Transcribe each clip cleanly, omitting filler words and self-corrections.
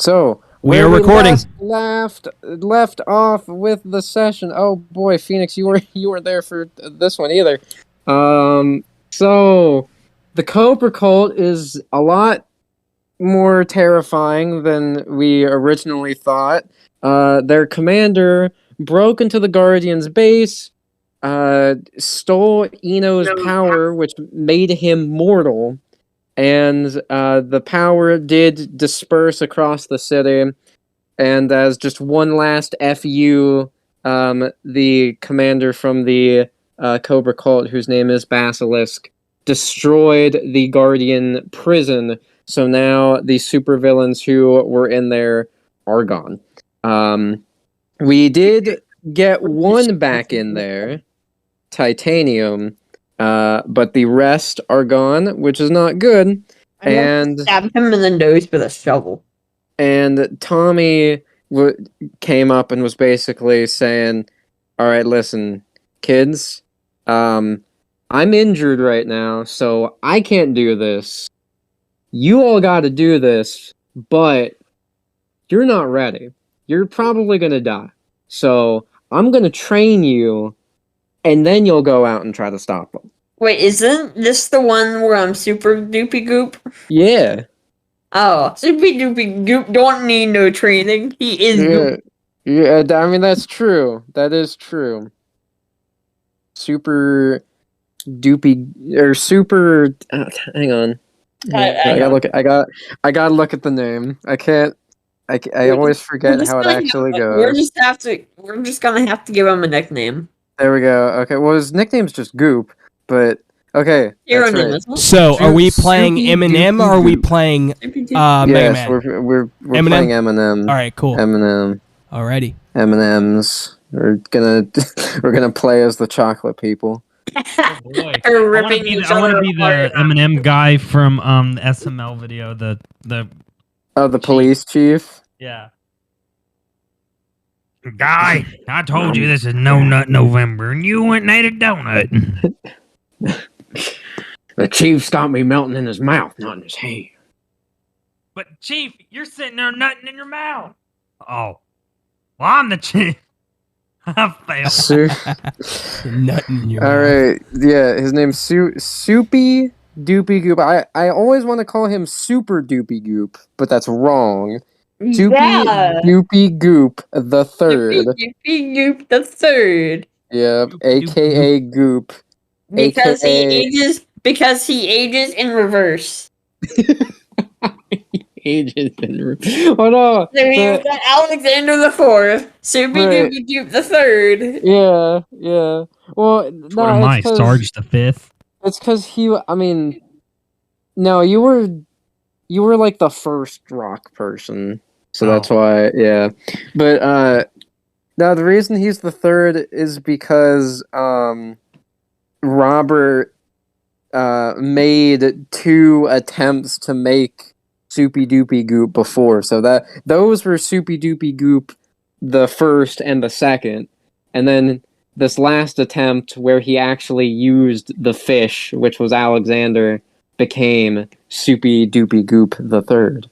So we are recording. Left off with the session. Oh boy, Phoenix, you were there for this one either. So the Cobra Cult is a lot more terrifying than we originally thought. Their commander broke into the Guardians' base, stole Eno's power, which made him mortal. And the power did disperse across the city. And as just one last FU, the commander from the Cobra Cult, whose name is Basilisk, destroyed the Guardian prison. So now the supervillains who were in there are gone. We did get one back in there, Titanium. But the rest are gone, which is not good. And stabbed him in the nose with a shovel. And Tommy came up and was basically saying, "All right, listen, kids, I'm injured right now, so I can't do this. You all got to do this, but you're not ready. You're probably gonna die. So I'm gonna train you, and then you'll go out and try to stop them." Wait, isn't this the one where I'm Super Doopy Goop? Yeah. Oh, Super Doopy Goop don't need no training. He is Goop. Yeah, I mean, that's true. That is true. Super Doopy, or Super, hang on. I gotta look at the name. I always forget how it actually goes. We're just gonna have to give him a nickname. There we go. Okay, well, his nickname's just Goop, but okay. That's right. So, are we playing Eminem or are we playing Mega Man? Yes, we're playing Eminem. All right, cool. Eminem. Alrighty. M&Ms. We're gonna play as the chocolate people. I want to be the Eminem guy from the SML video. The police chief. Yeah. Guy, I told you this is No Nut November, and you went and ate a donut. The chief's got me melting in his mouth, not in his hand. But Chief, you're sitting there nutting in your mouth. Oh, well, I'm the chief. I failed. Nutting in your All mouth. right, yeah, his name's Soupy Doopy Goop. I always want to call him Super Doopy Goop, but that's wrong. Soupy Doopy Goop the Third. Doopy Goop the Third. Yep, aka Goop. Because he ages in reverse. Hold on. So you've got Alexander the Fourth, Super Doopy Goop the Third. Yeah. Well, what am I, Sarge the Fifth? It's because no, you were like the first rock person, so that's why. Yeah, but now the reason he's the third is because Robert made 2 attempts to make Soupy Doopy Goop before, so those were Soupy Doopy Goop the first and the second, and then this last attempt where he actually used the fish, which was Alexander, became Soupy Doopy Goop the Third.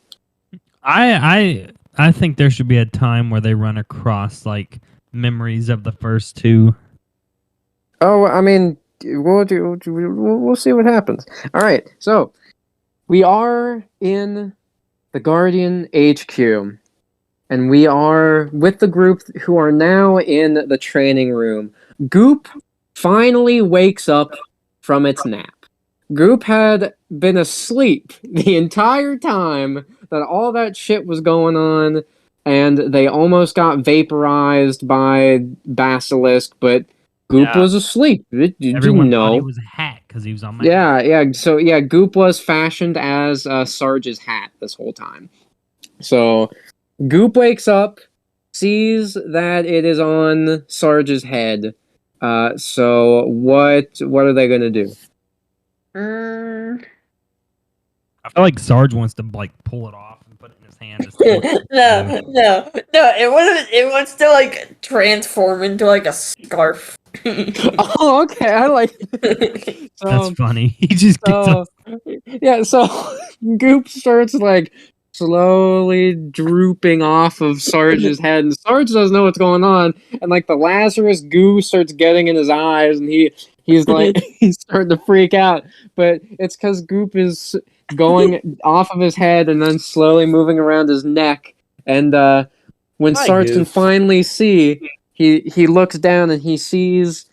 I think there should be a time where they run across like memories of the first 2. Oh, I mean, we'll see what happens. All right, so we are in the Guardian HQ, and we are with the group who are now in the training room. Goop finally wakes up from its nap. Goop had been asleep the entire time that all that shit was going on, and they almost got vaporized by Basilisk, but Goop was asleep. Everyone thought he was a hat because he was on my hat. Yeah. So, yeah, Goop was fashioned as Sarge's hat this whole time. So, Goop wakes up, sees that it is on Sarge's head. So, what are they going to do? I feel like Sarge wants to like pull it off and put it in his hand. No. It wants to like transform into like a scarf. Oh, okay. I like it. That's funny. He just gets up. Yeah, so Goop starts like slowly drooping off of Sarge's head, and Sarge doesn't know what's going on, and like the Lazarus goo starts getting in his eyes, and he's like he's starting to freak out, but it's because Goop is going off of his head and then slowly moving around his neck, and when Hi, Sarge can Goop. finally see, he looks down and he sees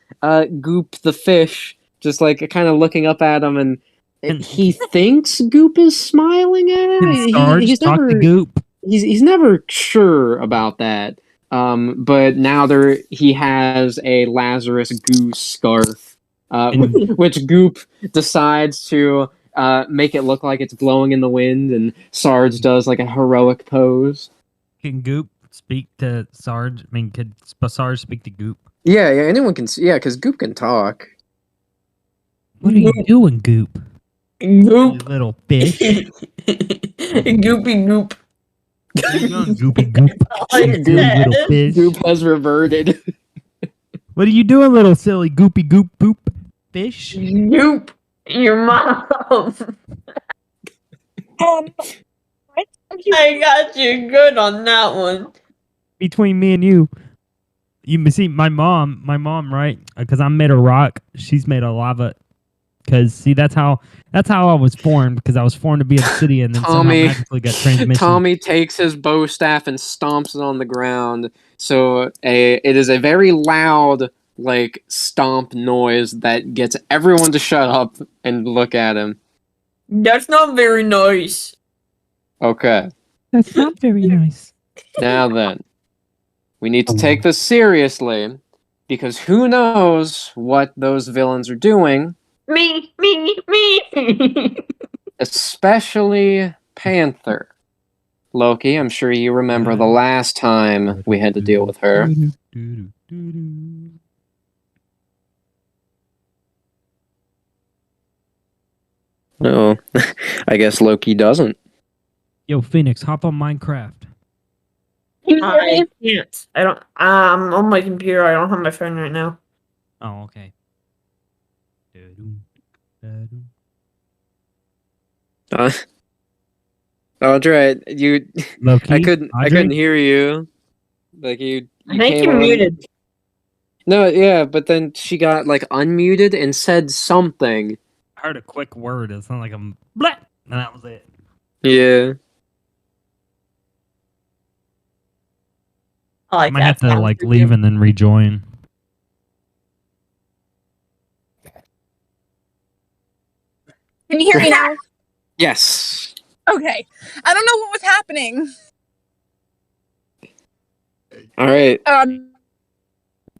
Goop the fish just like kind of looking up at him, and he thinks Goop is smiling at him. Can Sarge He's talk never to Goop? he's never sure about that. But now he has a Lazarus goose scarf, which Goop decides to make it look like it's blowing in the wind, and Sarge does like a heroic pose. Can Goop speak to Sarge? I mean, could Sarge speak to Goop? Yeah, anyone can. Yeah, because Goop can talk. What are you doing, Goop? You Goop. little fish. Goopy goop. What are you doing, Goopy Goop? I You little said- fish. Goop has reverted. What are you doing, little silly Goopy Goop poop fish? Goop. Your mom. I got you good on that one. Between me and you see my mom, right? Because I'm made of rock. She's made of lava. Because see, that's how I was formed. Because I was formed to be obsidian, and then somehow Tommy- magically got transmission. Tommy takes his bow staff and stomps it on the ground. So it is a very loud, like, stomp noise that gets everyone to shut up and look at him. That's not very nice. Okay, That's not very nice. now then. We need to take this seriously, because who knows what those villains are doing, Me. especially Panther. Loki, I'm sure you remember the last time we had to deal with her. No, I guess Loki doesn't. Yo, Phoenix, hop on Minecraft. I can't. I don't. On my computer. I don't have my phone right now. Oh, okay. Audrey, you, Loki, I couldn't hear you. Like you I think came you're on- muted. No, yeah, but then she got like unmuted and said something. I heard a quick word. It sounded like a blah, and that was it. Yeah. I I like might that have to sound like for leave you. and then rejoin. Can you hear me now? Yes. Okay. I don't know what was happening. All right.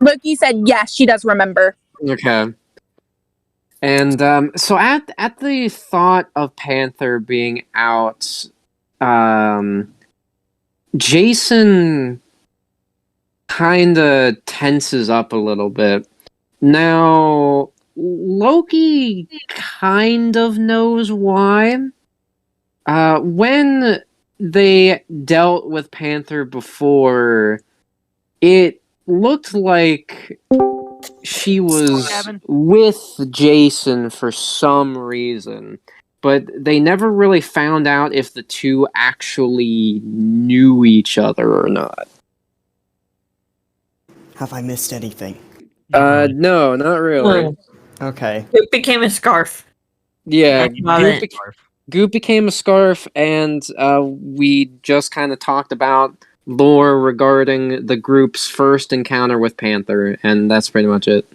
Loki said yes, she does remember. Okay. And so at the thought of Panther being out, Jason kind of tenses up a little bit. Now, Loki kind of knows why. When they dealt with Panther before, it looked like she was with Jason for some reason, but they never really found out if the two actually knew each other or not. Have I missed anything? No, not really. Okay. It became a scarf. Yeah, That's about it. Goop became a scarf, and we just kind of talked about lore regarding the group's first encounter with Panther, and that's pretty much it.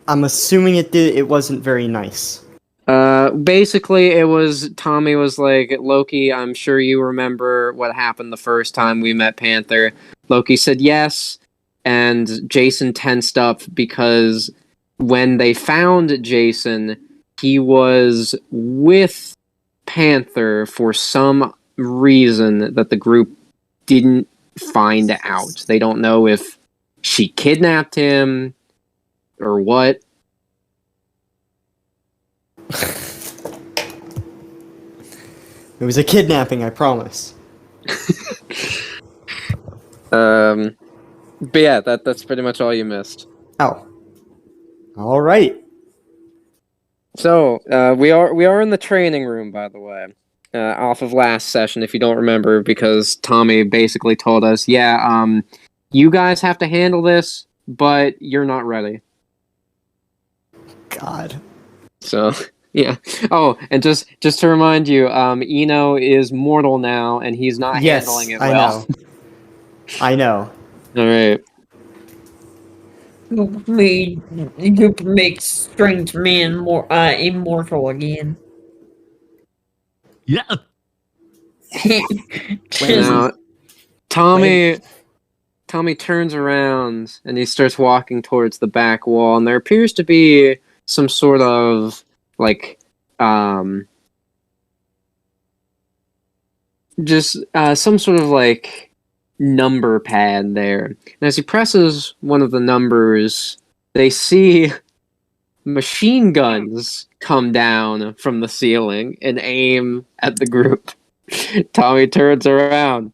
I'm assuming it wasn't very nice. Basically, it was Tommy was like, Loki, I'm sure you remember what happened the first time we met Panther. Loki said yes, and Jason tensed up because when they found Jason, he was with Panther for some reason that the group didn't find out. They don't know if she kidnapped him or what. It was a kidnapping, I promise. But yeah, that's pretty much all you missed. Oh. All right. So we are in the training room, by the way, off of last session, if you don't remember, because Tommy basically told us, you guys have to handle this, but you're not ready. God. So, yeah. Oh, and just to remind you, Eno is mortal now, and he's not handling it well. I know. All right. Goop makes strange man more immortal again. Yeah. Now, Tommy turns around and he starts walking towards the back wall, and there appears to be some sort of some sort of number pad there. And as he presses one of the numbers, they see machine guns come down from the ceiling and aim at the group. Tommy turns around.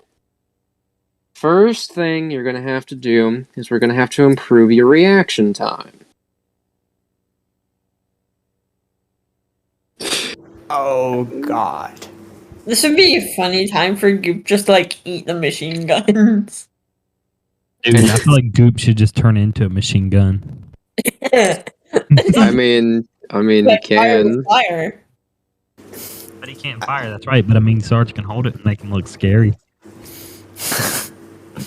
First thing you're going to have to do is we're going to have to improve your reaction time. Oh, God. This would be a funny time for Goop just to eat the machine guns. Dude, I feel like Goop should just turn into a machine gun. I mean, you can. Fire. But he can't fire, that's right. But I mean, Sarge can hold it and make him look scary.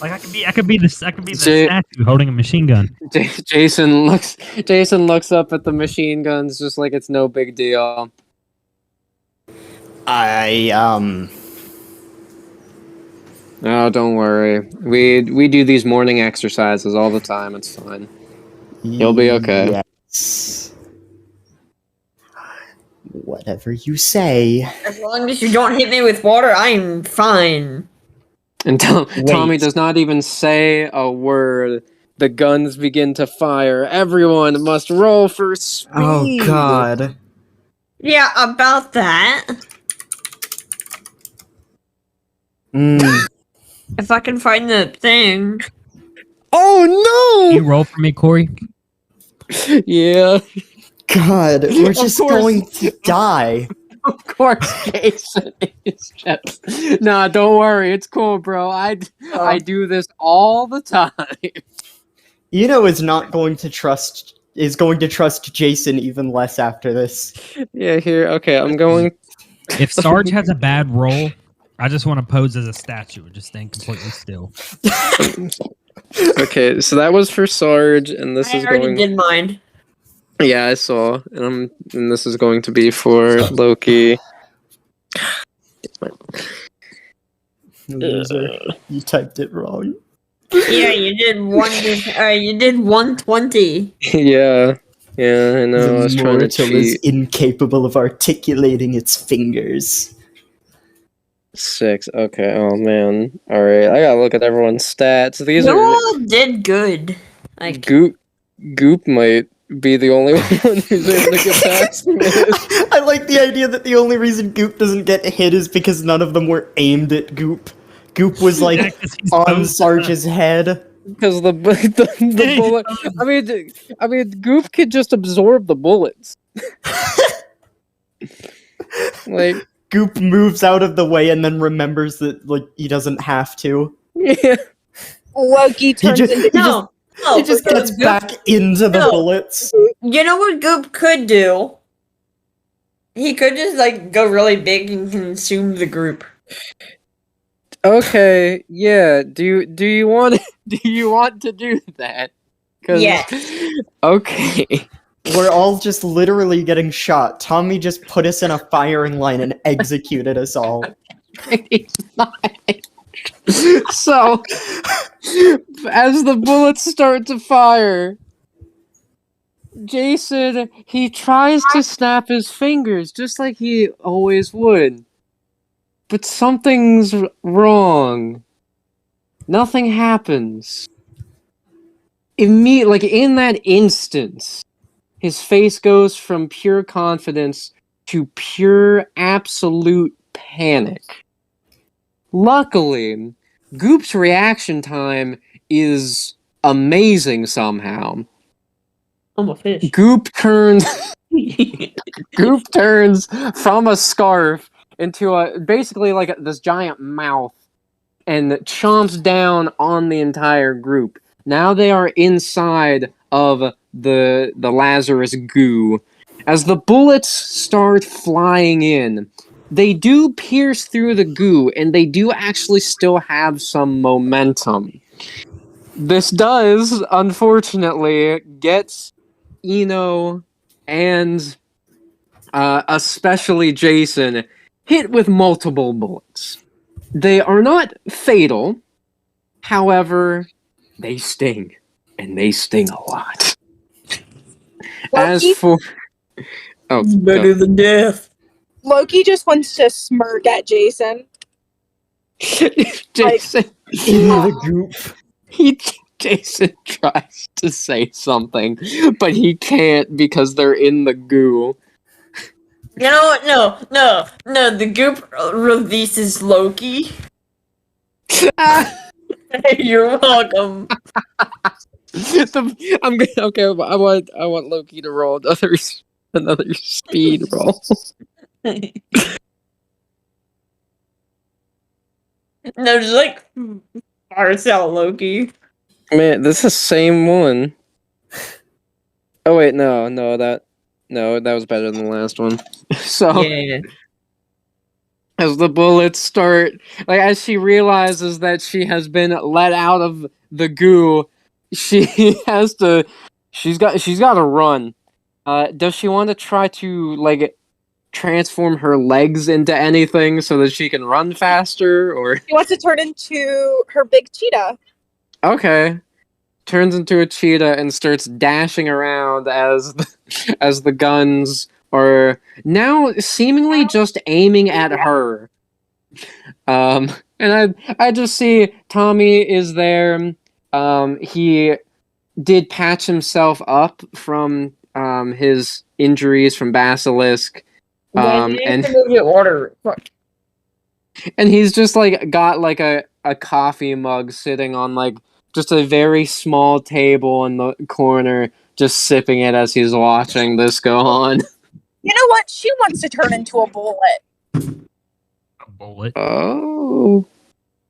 I could be the statue holding a machine gun. Jason looks up at the machine guns just like it's no big deal. Oh, don't worry. We do these morning exercises all the time. It's fine. You'll be okay. Yes. Whatever you say. As long as you don't hit me with water, I'm fine. And Tommy does not even say a word. The guns begin to fire. Everyone must roll for speed. Oh, God. Yeah, about that. If I can find the thing. Oh, Can you roll for me, Corey? no! Yeah. God, we're just going to die. Of course, Jason is just... Nah, don't worry. It's cool, bro. I do this all the time. Eno is going to trust Jason even less after this. Yeah, here. Okay, I'm going... If Sarge has a bad roll, I just want to pose as a statue and just stand completely still. Okay, so that was for Sarge, and this I is already going... did mine. Yeah, I saw. And this is going to be for Loki. Loser. You typed it wrong. Yeah, you did 120. Yeah, I know. I was trying to Mortal is cheat. incapable of articulating its fingers. 6. Okay. Oh man. All right. I gotta look at everyone's stats. These You are all did good. Goop might be the only one who's able to get past this. I like the idea that the only reason Goop doesn't get hit is because none of them were aimed at Goop. Goop was Yeah, 'cause he's on posed. Sarge's head. Because the bullet. I mean, Goop could just absorb the bullets. Goop moves out of the way and then remembers that he doesn't have to. Yeah. Loki turns into He just gets back into the bullets. You know what Goop could do? He could just go really big and consume the group. Okay. Yeah. Do you want to do that? Yes. Okay. We're all just literally getting shot. Tommy just put us in a firing line and executed us all. So, as the bullets start to fire, Jason, he tries to snap his fingers just like he always would. But something's wrong. Nothing happens. In that instance, his face goes from pure confidence to pure absolute panic. Luckily, Goop's reaction time is amazing somehow. I'm a fish. Goop turns from a scarf into basically like this giant mouth and chomps down on the entire group. Now they are inside of the Lazarus goo. As the bullets start flying in, they do pierce through the goo, and they do actually still have some momentum. This does, unfortunately, get Eno and especially Jason hit with multiple bullets. They are not fatal, however, they sting, and they sting a lot. As Loki, for... Oh, Better than death. Loki just wants to smirk at Jason. Jason... In the goop. Jason tries to say something, but he can't because they're in the goo. No. The goop releases Loki. You're welcome. I'm gonna, okay. I want Loki to roll another speed roll. No, just like parse out Loki. Man, this is the same one. Oh wait, no, that was better than the last one. So Yeah. as the bullets start, like as she realizes that she has been let out of the goo, she's got to run. Does she want to try to like transform her legs into anything so that she can run faster, or She wants to turn into her big cheetah. okay, turns into a cheetah and starts dashing around as the guns are now seemingly just aiming at her. And I just see Tommy is there. He did patch himself up from his injuries from Basilisk. And order. and he's just like got like a coffee mug sitting on like just a very small table in the corner, just sipping it as he's watching this go on. You know what? She wants to turn into a bullet. A bullet. Oh.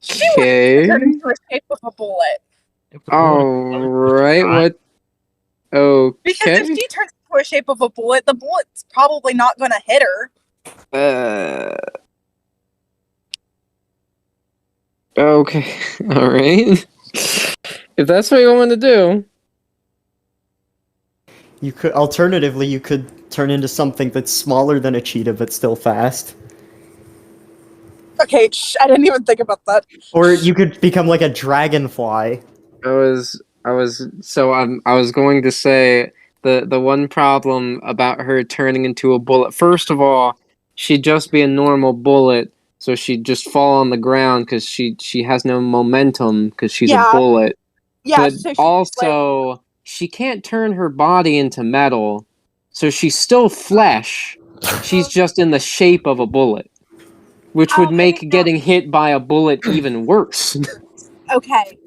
She wants to turn into the shape of a bullet. All right. What? Okay. Because if she turns into a shape of a bullet, the bullet's probably not going to hit her. Okay. All right. If that's what you want to do. You could turn into something that's smaller than a cheetah but still fast. Okay, I didn't even think about that. Or you could become like a dragonfly. I was going to say the one problem about her turning into a bullet. First of all, she'd just be a normal bullet, so she'd just fall on the ground because she has no momentum because she's a bullet. Yeah, but so also she can't turn her body into metal, so she's still flesh. She's just in the shape of a bullet, which would make getting hit by a bullet even worse. Okay.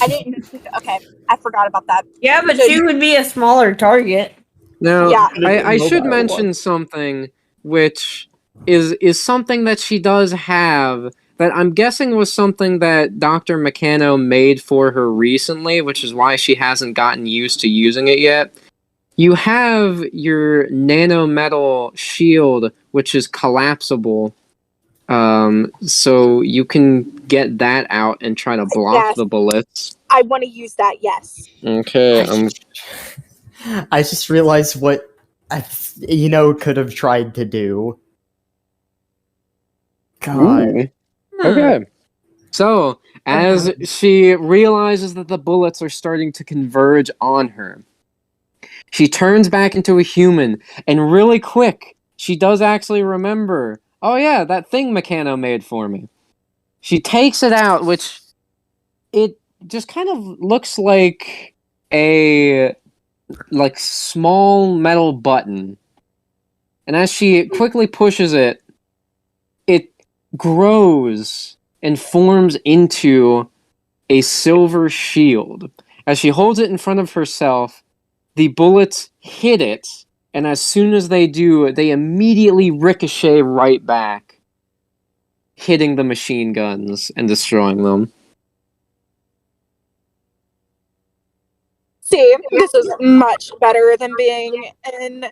Okay, I forgot about that. Yeah, but she would be a smaller target. Now, Yeah. I should mention something, which is something that she does have, that I'm guessing was something that Dr. Meccano made for her recently, which is why she hasn't gotten used to using it yet. You have your nanometal shield, which is collapsible. So you can get that out and try to block the bullets. I want to use that, yes. Okay, I just realized what could have tried to do. God. Ooh. Okay. So, as she realizes that the bullets are starting to converge on her, she turns back into a human, and really quick, she does actually remember, oh yeah, that thing Meccano made for me. She takes it out, which it just kind of looks like a small metal button. And as she quickly pushes it, it grows and forms into a silver shield. As she holds it in front of herself, the bullets hit it, and as soon as they do, they immediately ricochet right back. hitting the machine guns and destroying them. See, this is much better than being in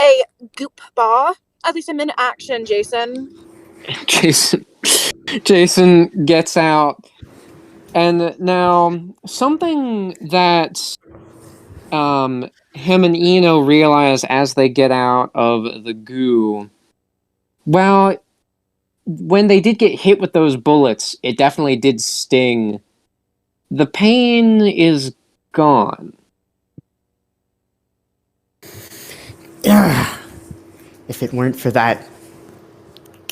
a goop ball. At least I'm in action, Jason. Jason gets out, and now something that him and Eno realize as they get out of the goo. Well, when they did get hit with those bullets, it definitely did sting. The pain is gone. If it weren't for that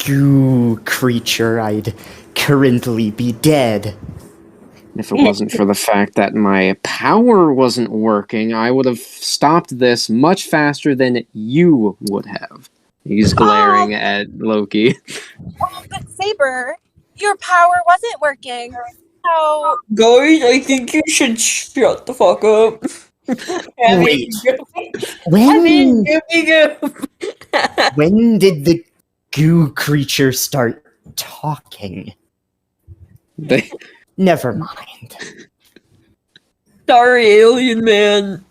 goo creature, I'd currently be dead. If it wasn't for the fact that my power wasn't working, I would have stopped this much faster than you would have. He's glaring at Loki. Oh, but Saber, your power wasn't working. So Guys, I think you should shut the fuck up. Wait. When did the goo creature start talking? They, Never mind. Sorry, alien man.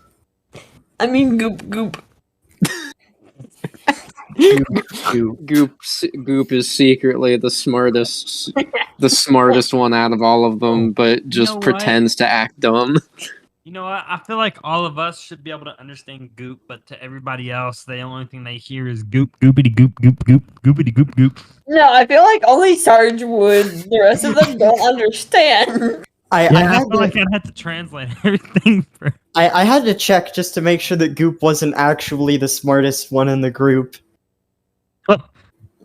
I mean, goop goop. Goop is secretly the smartest one out of all of them, but just know what? pretends to act dumb. You know what? I feel like all of us should be able to understand goop, but to everybody else, the only thing they hear is goop, goopity goop, goop, goop, goopity goop, goop. No, I feel like only Sarge would. The rest of them don't understand. I I feel like I'd have to translate everything for. I had to check just to make sure that Goop wasn't actually the smartest one in the group.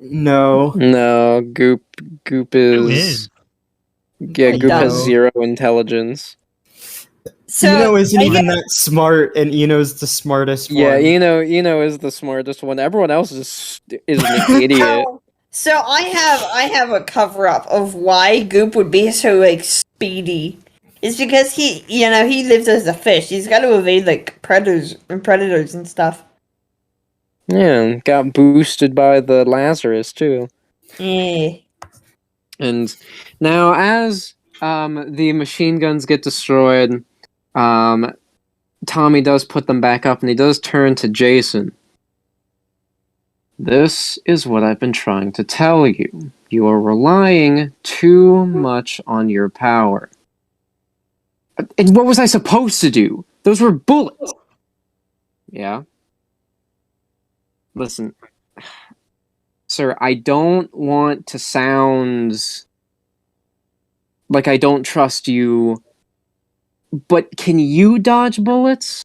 No. No, Goop is. Yeah, Goop has No. 0 intelligence. So Eno isn't even that smart, and Eno's the smartest one. Yeah, Eno is the smartest one. Everyone else is an idiot. So I have a cover up of why Goop would be so like speedy. It's because he lives as a fish. He's got to evade like predators and stuff. Yeah, got boosted by the Lazarus too. Yeah. And now, as the machine guns get destroyed, Tommy does put them back up, and he does turn to Jason. This is what I've been trying to tell you. You are relying too much on your power. And what was I supposed to do? Those were bullets. Yeah? Listen, sir, I don't want to sound like I don't trust you, but can you dodge bullets?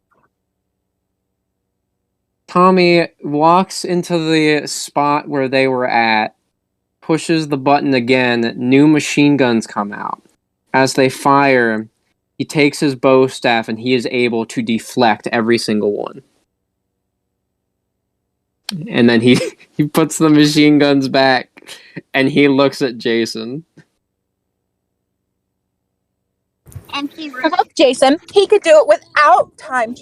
Tommy walks into the spot where they were at, pushes the button again, new machine guns come out. As they fire, he takes his bow staff and he is able to deflect every single one. And then he puts the machine guns back and he looks at Jason. and look, Jason, he could do it without time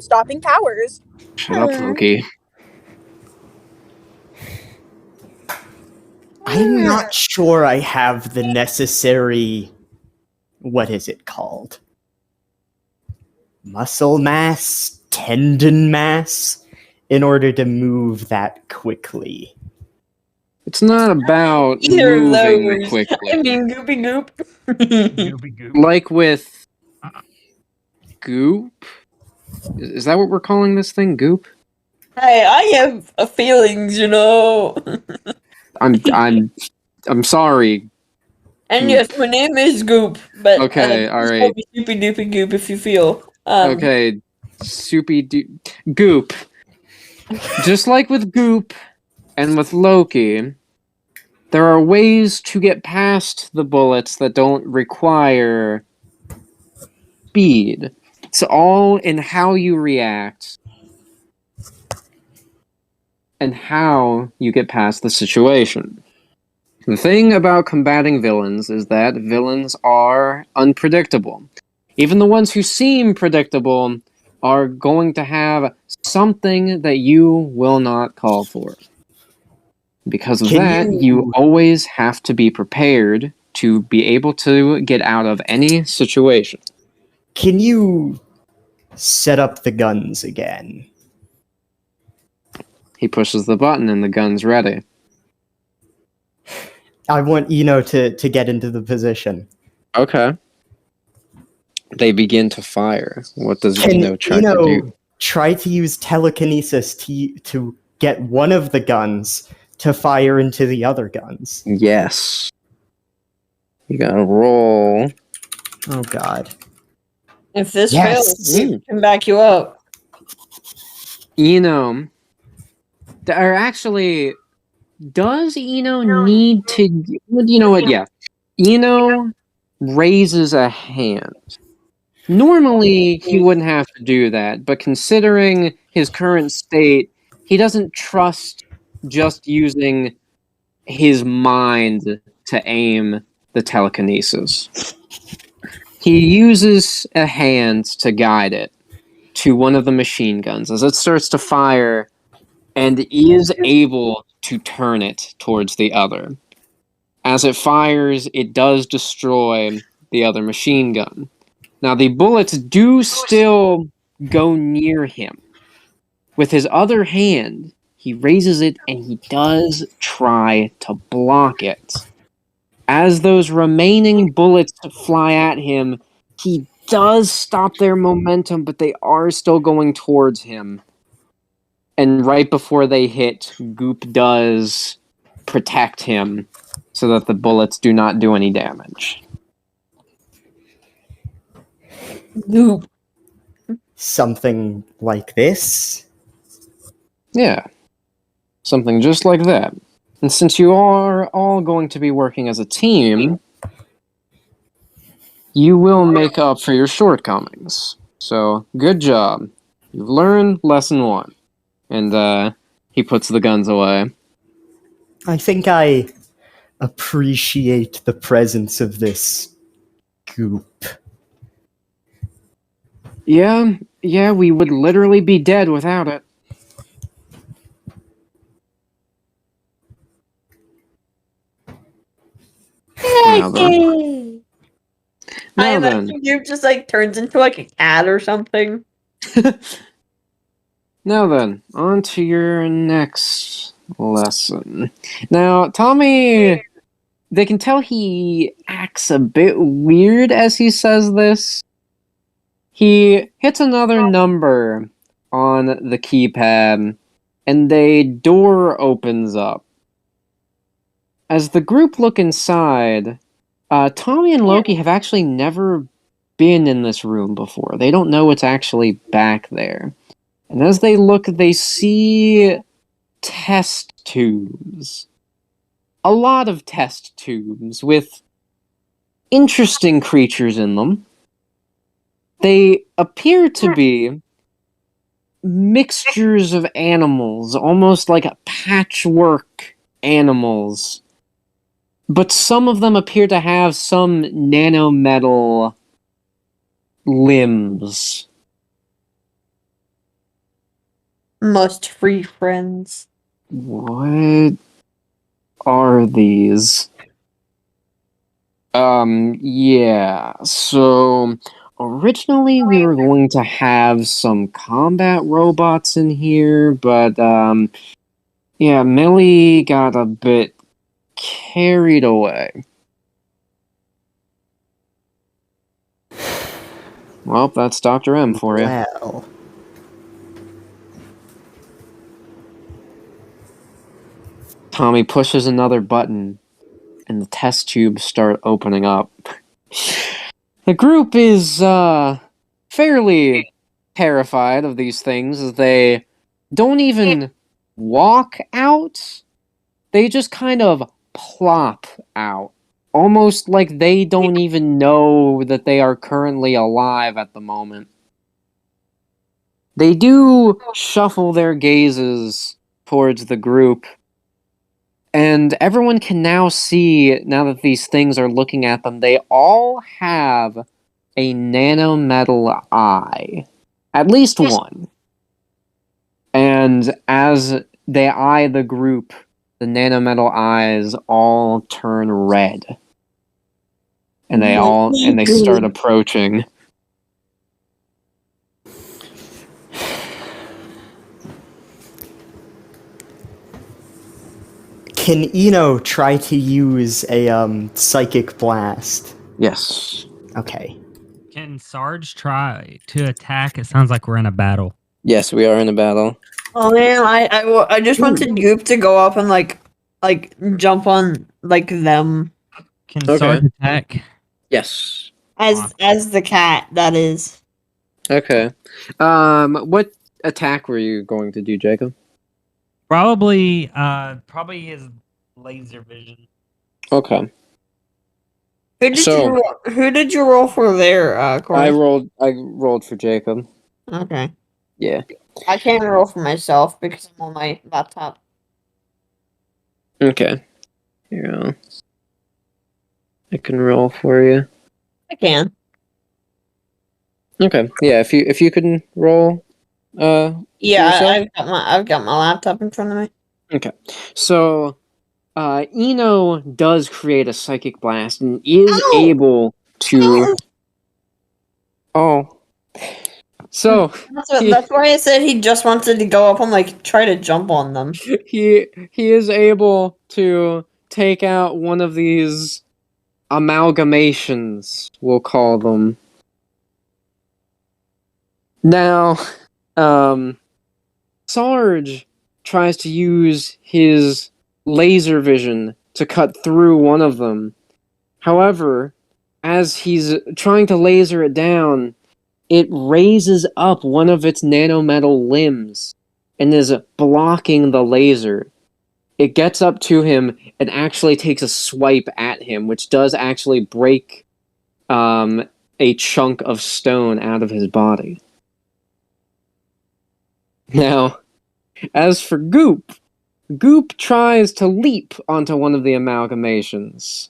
stopping powers. Shut up, Loki. I'm not sure I have the necessary... What is it called? Muscle mass? Tendon mass? In order to move that quickly. It's not about Either of moving those. I quickly. mean, Goopy Goop. Goopy goop. Like with Goop? Is that what we're calling this thing? Goop? Hey, I have feelings, you know. I'm sorry. And yes, my name is Goop. But Okay, just alright. call me Soupy Doopy Goop if you feel. Okay, Goop. Just like with Goop and with Loki, there are ways to get past the bullets that don't require speed. It's all in how you react and how you get past the situation. The thing about combating villains is that villains are unpredictable. Even the ones who seem predictable are going to have something that you will not call for. Because of Can that, you always have to be prepared to be able to get out of any situation. Can you set up the guns again? He pushes the button and the gun's ready. I want Eno to get into the position. Okay. They begin to fire. What does Can Eno try to do? Eno try to use telekinesis to get one of the guns to fire into the other guns? Yes. You gotta roll. Oh god. If this Yes. fails, we can back you up. Eno. Or actually, does Eno need to... You know what? Yeah. Eno raises a hand. Normally, he wouldn't have to do that, but considering his current state, he doesn't trust just using his mind to aim the telekinesis. He uses a hand to guide it to one of the machine guns as it starts to fire, and is able to turn it towards the other. As it fires, it does destroy the other machine gun. Now, the bullets do still go near him. With his other hand, he raises it and he does try to block it. As those remaining bullets fly at him, he does stop their momentum, but they are still going towards him. And right before they hit, Goop does protect him so that the bullets do not do any damage. Goop. Something like this? Yeah. Something just like that. And since you are all going to be working as a team, you will make up for your shortcomings. So, good job. You've learned lesson 1. And he puts the guns away. I think I appreciate the presence of this goop. Yeah, we would literally be dead without it. Now then. I Now then. imagine Goop just like turns into like a cat or something. Now then, on to your next lesson. Now, Tommy, they can tell he acts a bit weird as he says this. He hits another number on the keypad, and a door opens up. As the group look inside, Tommy and Loki have actually never been in this room before. They don't know what's actually back there. And as they look, they see test tubes. A lot of test tubes with interesting creatures in them. They appear to be mixtures of animals, almost like a patchwork animals. But some of them appear to have some nanometal limbs. Must free friends. What are these? Yeah, so originally we were going to have some combat robots in here, but, yeah, Millie got a bit carried away. Well, that's Dr. M for you. Well, Tommy pushes another button, and the test tubes start opening up. The group is, fairly terrified of these things, as they don't even walk out. They just kind of plop out. Almost like they don't even know that they are currently alive at the moment. They do shuffle their gazes towards the group, and everyone can now see, now that these things are looking at them, they all have a nanometal eye. At least one. And as they eye the group, the nanometal eyes all turn red. And they start approaching. Can Eno try to use a psychic blast? Yes. Okay. Can Sarge try to attack? It sounds like we're in a battle. Yes, we are in a battle. Oh man, I just wanted Goop to go up and like jump on like them Can Okay. Sarge attack? Yes. as the cat. That is. Okay. What attack were you going to do, Jacob? Probably his laser vision. Okay. Who did you roll for there, Corey? I rolled for Jacob. Okay. Yeah. I can't roll for myself because I'm on my laptop. Okay. Here you go. I can roll for you. I can. Okay. Yeah, if you can roll Yeah, yourself? I've got my laptop in front of me. Okay. So Eno does create a psychic blast and is Ow! able to So That's why I said he just wanted to go up and like try to jump on them. he is able to take out one of these amalgamations, we'll call them. Now, Sarge tries to use his laser vision to cut through one of them. However, as he's trying to laser it down, it raises up one of its nanometal limbs and is blocking the laser. It gets up to him and actually takes a swipe at him, which does actually break a chunk of stone out of his body. Now, as for Goop, Goop tries to leap onto one of the amalgamations.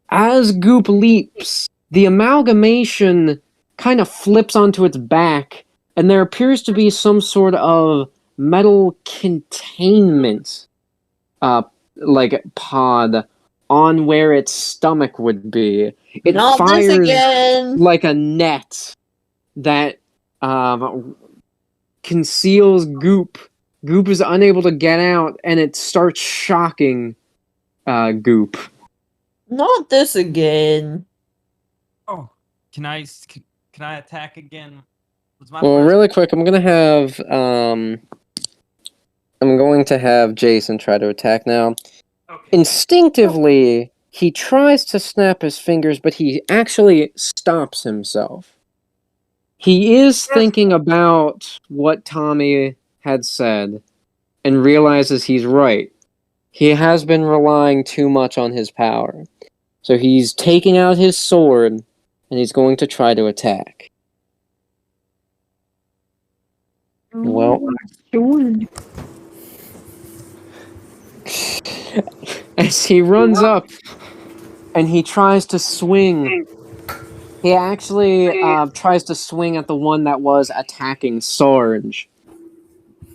As Goop leaps, the amalgamation kind of flips onto its back, and there appears to be some sort of metal containment like pod on where its stomach would be. It Not this fires again. like a net that conceals Goop. Goop is unable to get out, and it starts shocking Goop. Not this again. Oh, can I attack again? Was my Well, first- really quick, I'm going to have Jason try to attack now. Okay. Instinctively, he tries to snap his fingers, but he actually stops himself. He is thinking about what Tommy had said and realizes he's right. He has been relying too much on his power. So he's taking out his sword and he's going to try to attack. Well, as he runs up and he tries to swing, he actually tries to swing at the one that was attacking Sarge.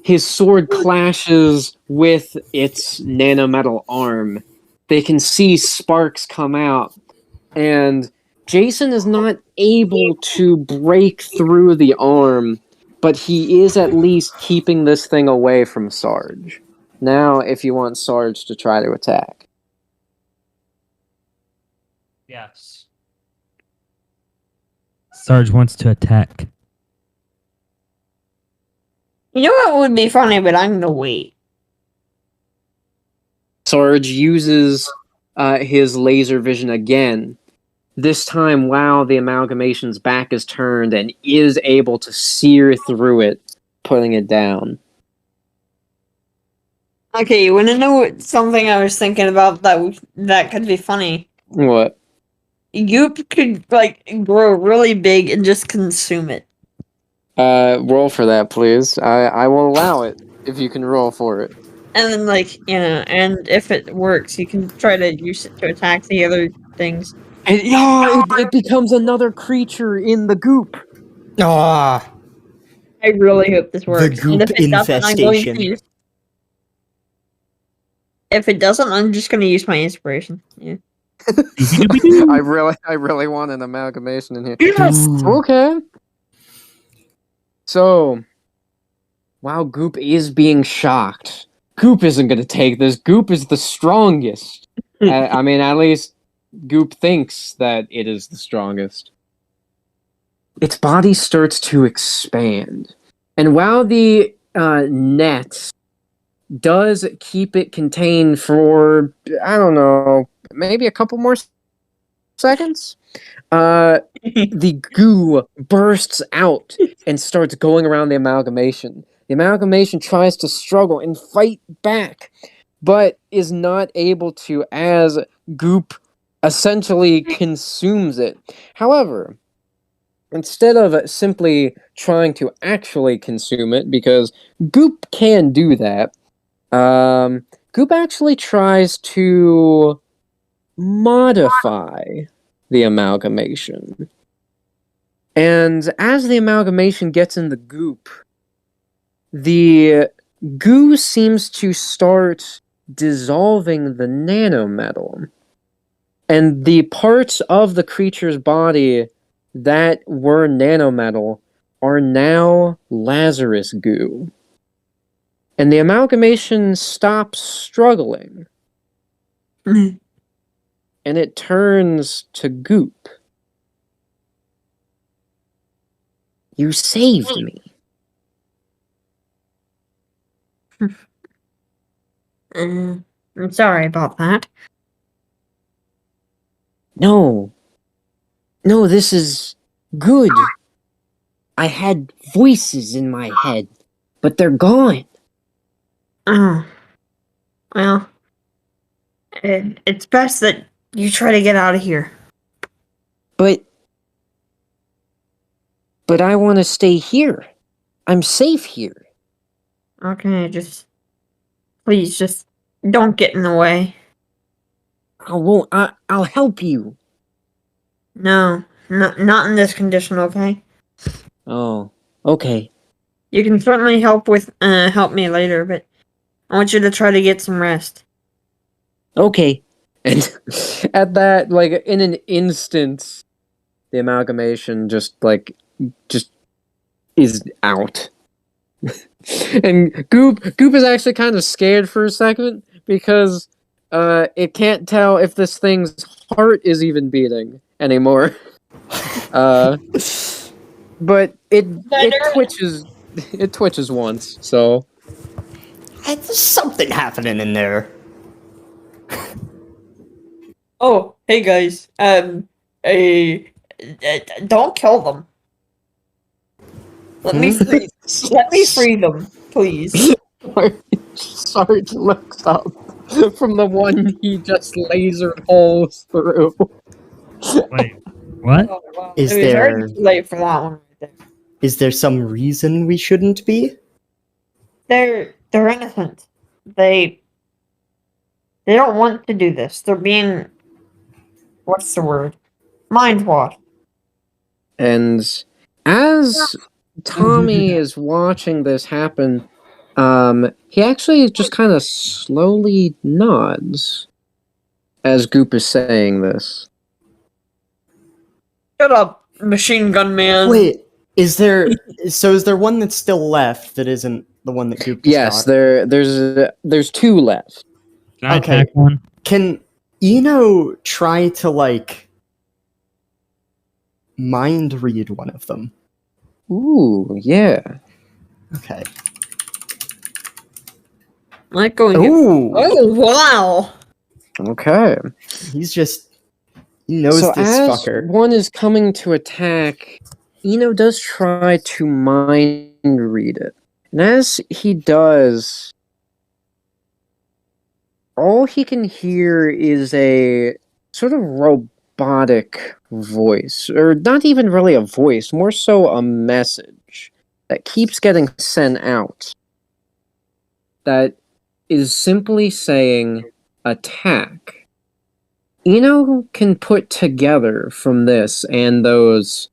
His sword clashes with its nanometal arm. They can see sparks come out, and Jason is not able to break through the arm, but he is at least keeping this thing away from Sarge. Now, if you want Sarge to try to attack. Yes. Sarge wants to attack. You know what would be funny, but I'm gonna wait. Sarge uses his laser vision again. This time, while the amalgamation's back is turned, and is able to sear through it, putting it down. Okay, you wanna know something I was thinking about that could be funny? What? Goop could like grow really big and just consume it. Roll for that, please. I will allow it if you can roll for it. And then and if it works, you can try to use it to attack the other things. And it becomes another creature in the goop. Ah, I really hope this works. goop and if it doesn't, I'm going to infestation. if it doesn't, I'm just gonna use my inspiration. Yeah. I really want an amalgamation in here. Okay. So, while Goop is being shocked, Goop isn't going to take this. Goop is the strongest. I mean, at least Goop thinks that it is the strongest. Its body starts to expand. And while the net does keep it contained for, I don't know, maybe a couple more seconds, the goo bursts out and starts going around the amalgamation. The amalgamation tries to struggle and fight back, but is not able to as Goop essentially consumes it. However, instead of simply trying to actually consume it, because Goop can do that, Goop actually tries to modify the amalgamation. And as the amalgamation gets in the Goop, the goo seems to start dissolving the nanometal. And the parts of the creature's body that were nanometal are now Lazarus goo. And the amalgamation stops struggling. And it turns to Goop. You saved me. I'm sorry about that. No, this is good. I had voices in my head, but they're gone. Oh, well, it's best that you try to get out of here. But I want to stay here. I'm safe here. Okay, please, just don't get in the way. I'll help you. No, not in this condition, okay? Oh, okay. You can certainly help me later, but I want you to try to get some rest. Okay. And at that, like, in an instant, the amalgamation just is out. And Goop is actually kind of scared for a second because it can't tell if this thing's heart is even beating anymore. But it twitches once, so There's something happening in there. Oh, hey guys. Don't kill them. Let me free them, please. Sarge looks up from the one he just lasered holes through. Wait, what? Oh, wow. Is It was already too late for that one right there. Is there some reason we shouldn't be? They're innocent. They don't want to do this. They're being, what's the word? Mind washed. And as Tommy is watching this happen, he actually just kind of slowly nods as Goop is saying this. Shut up, machine gun man. Wait, is there one that's still left that isn't the one that Goop Yes, got? there's two left. Can I Okay. attack one? Can Eno try to, like, mind read one of them? Ooh, yeah. Okay. Not going. Ooh, Oh wow! Okay. he knows So this as fucker. one is coming to attack, Eno does try to mind read it. And as he does, all he can hear is a sort of robotic voice, or not even really a voice, more so a message that keeps getting sent out that is simply saying, attack. Eno can put together from this and those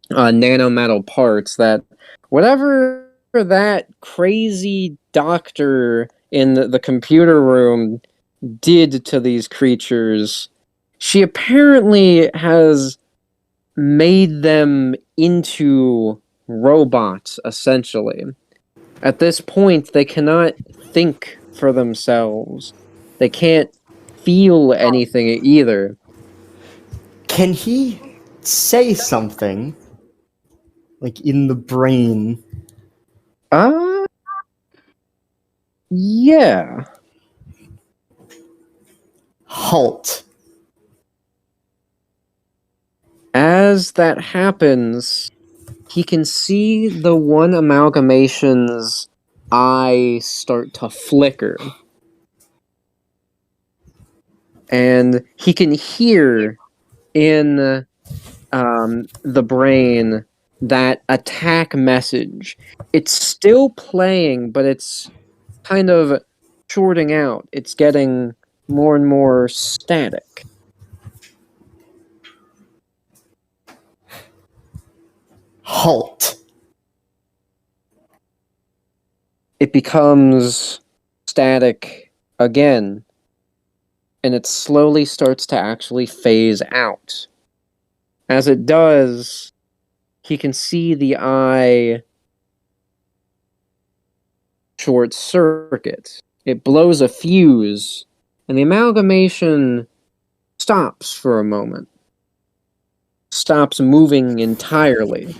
nanometal parts that whatever that crazy doctor in the computer room did to these creatures, she apparently has made them into robots, essentially. At this point, they cannot think for themselves. They can't feel anything either. Can he say something? Like in the brain? Yeah. Halt. As that happens, he can see the one amalgamation's eye start to flicker. And he can hear in the brain that attack message. It's still playing, but it's kind of shorting out. It's getting more and more static. Halt. It becomes static again, and it slowly starts to actually phase out. As it does, he can see the eye short circuit. It blows a fuse, and the amalgamation stops for a moment. Stops moving entirely.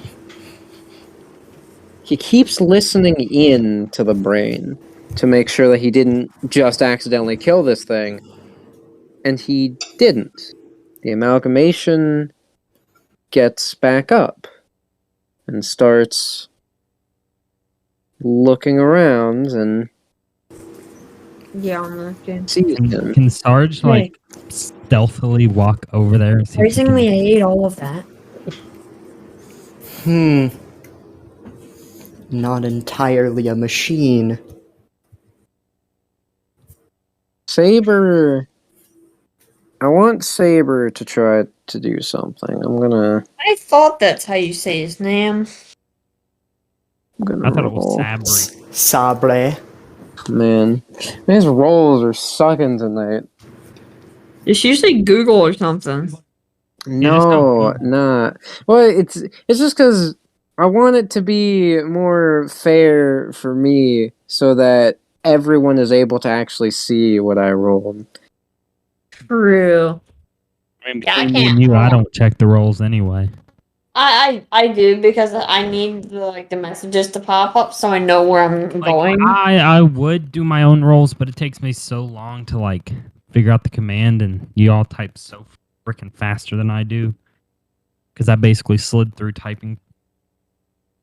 He keeps listening in to the brain to make sure that he didn't just accidentally kill this thing, and he didn't. The amalgamation gets back up and starts looking around and Yeah, I'm looking. sees him. Can Sarge like stealthily walk over there? And see if he can- Surprisingly, I ate all of that. Not entirely a machine. Saber. I want Saber to try to do something. I thought that's how you say his name. I thought it was roll. Sabri. Sabre. Man, his rolls are sucking tonight. It's usually Google or something. No, nah. Well, it's just because I want it to be more fair for me, so that everyone is able to actually see what I rolled. True. I mean, Yeah, I between me can't and you, I roll. don't check the rolls anyway. I do because I need the messages to pop up so I know where I'm Like, going. I would do my own rolls, but it takes me so long to like figure out the command, and you all type so freaking faster than I do. Because I basically slid through typing.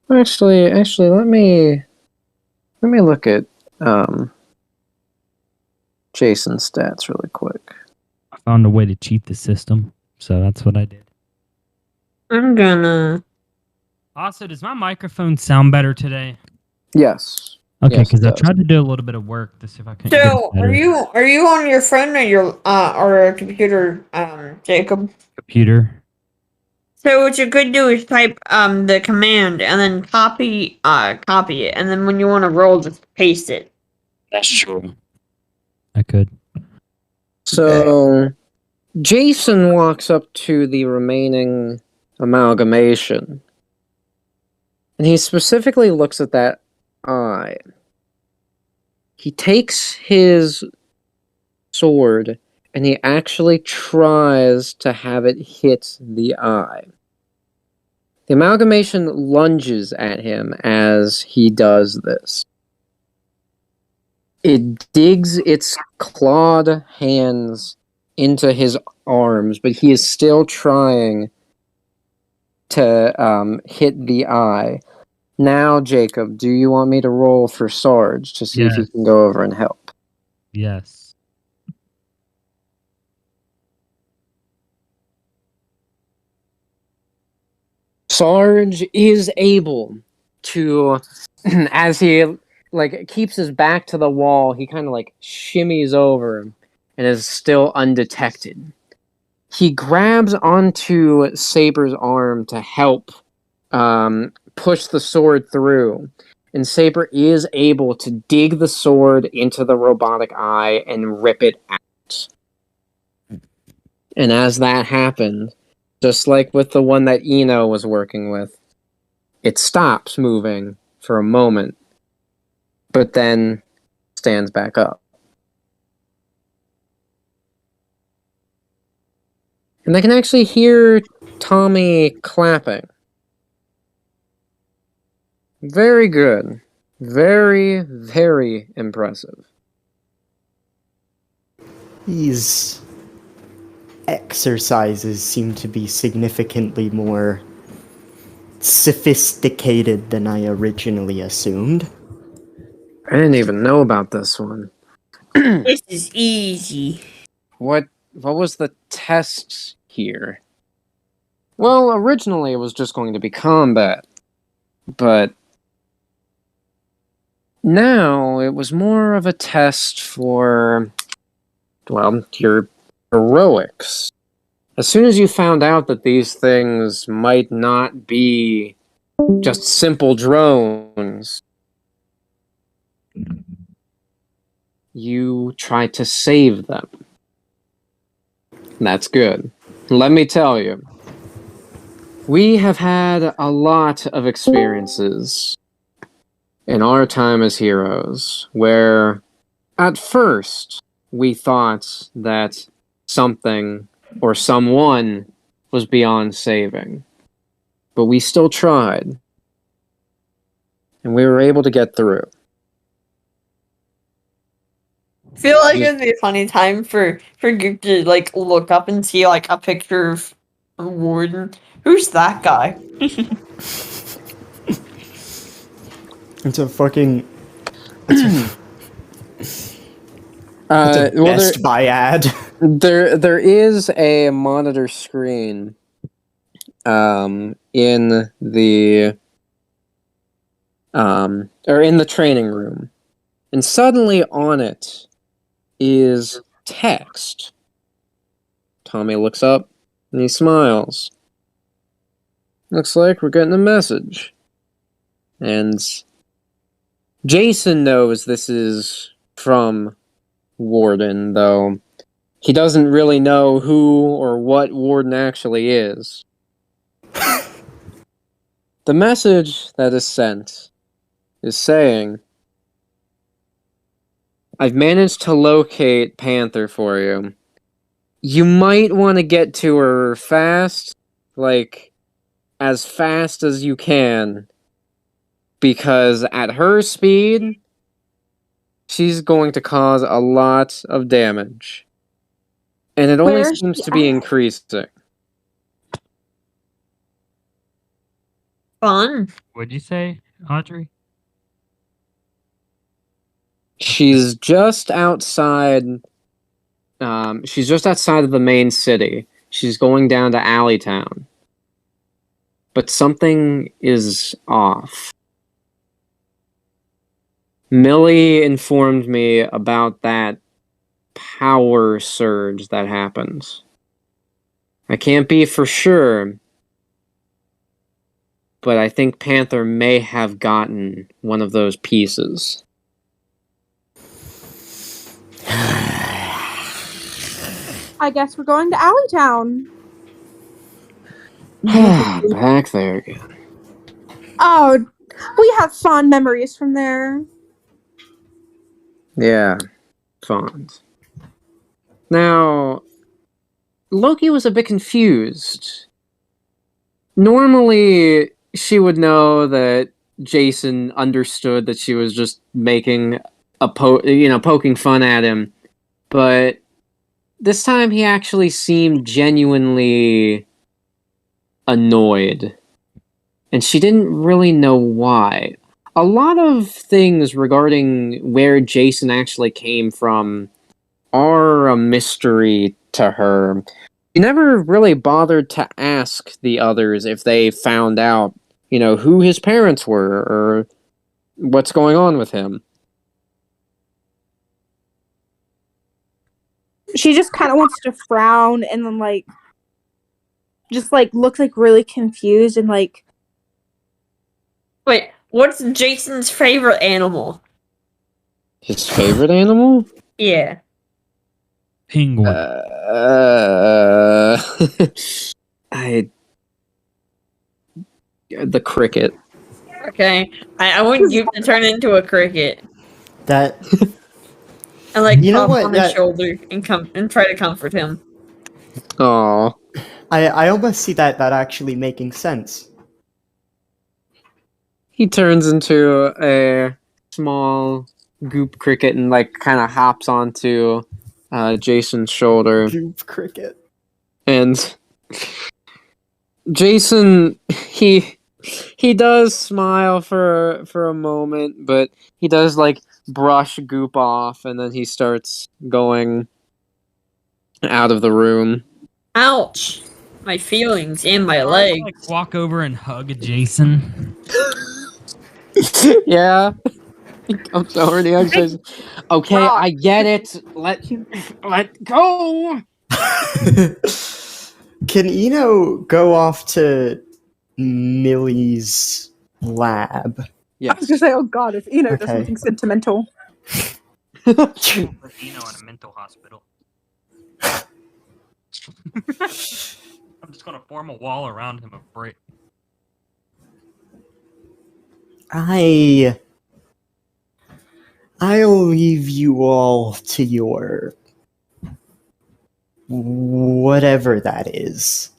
Actually, let me look at Jason's stats really quick. I found a way to cheat the system, so that's what I did. I'm gonna. Also, does my microphone sound better today? Yes. Okay, Yes, it because I does. tried to do a little bit of work to see if I could. So are you on your phone or your or a computer, Jacob? computer? So what you could do is type the command and then copy it, and then when you want to roll, just paste it. That's true. I could. So, Jason walks up to the remaining amalgamation, and he specifically looks at that eye. He takes his sword, and he actually tries to have it hit the eye. The amalgamation lunges at him as he does this. It digs its clawed hands into his arms, but he is still trying to hit the eye. Now, Jacob, do you want me to roll for Sarge to see if he Yes. can go over and help? Yes. Sarge is able to, as he keeps his back to the wall, he kind of shimmies over and is still undetected. He grabs onto Saber's arm to help push the sword through, and Saber is able to dig the sword into the robotic eye and rip it out. And as that happened, just like with the one that Eno was working with, it stops moving for a moment, but then stands back up. And I can actually hear Tommy clapping. Very good. Very, very impressive. These exercises seem to be significantly more sophisticated than I originally assumed. I didn't even know about this one. This is easy. What was the test here? Well, originally it was just going to be combat, but now it was more of a test for, well, your heroics. As soon as you found out that these things might not be just simple drones, you tried to save them. That's good. Let me tell you, we have had a lot of experiences in our time as heroes where at first we thought that something or someone was beyond saving, but we still tried, and we were able to get through. I feel like it'd be a funny time for Goop to like look up and see like a picture of Warden. Who's that guy? It's a fucking... It's a Well, Best Buy ad. there is a monitor screen in the or in the training room, and suddenly on it is text. Tommy looks up and he smiles. Looks like we're getting a message. And Jason knows this is from Warden, though he doesn't really know who or what Warden actually is. The message that is sent is saying, I've managed to locate Panther for you. You might want to get to her fast, like, as fast as you can, because at her speed, she's going to cause a lot of damage. And it only Where is seems she to be at? increasing. Fun. What'd you say, Audrey? She's just outside. She's just outside of the main city. She's going down to Alleytown. But something is off. Millie informed me about that power surge that happened. I can't be for sure, but I think Panther may have gotten one of those pieces. I guess we're going to Alleytown. Back there again. Oh, we have fond memories from there. Yeah, fond. Now, Loki was a bit confused. Normally, she would know that Jason understood that she was just making a poking fun at him, but this time he actually seemed genuinely annoyed, and she didn't really know why. A lot of things regarding where Jason actually came from are a mystery to her. She never really bothered to ask the others if they found out, who his parents were or what's going on with him. She just kind of wants to frown and then just looks really confused and Wait, What's Jason's favorite animal? His favorite animal? Yeah. Penguin. I the cricket. Okay. I want you to turn into a cricket That and like You know pop what, on his that- shoulder and try to comfort him. Aw. I almost see that actually making sense. He turns into a small goop cricket and like kind of hops onto Jason's shoulder. Goop cricket. And Jason, he does smile for a moment, but he does like brush Goop off, and then he starts going out of the room. Ouch! My feelings and my Sarge, leg. like walk over and hug Jason. Yeah. He comes over and he hugs Jason. Okay, I get it. Let go. Can Eno go off to Millie's lab? I was Yes. gonna say, oh god, if Eno does Okay. something sentimental. Put Eno in a mental hospital. I'm just gonna form a wall around him of brick. I'll leave you all to your whatever that is.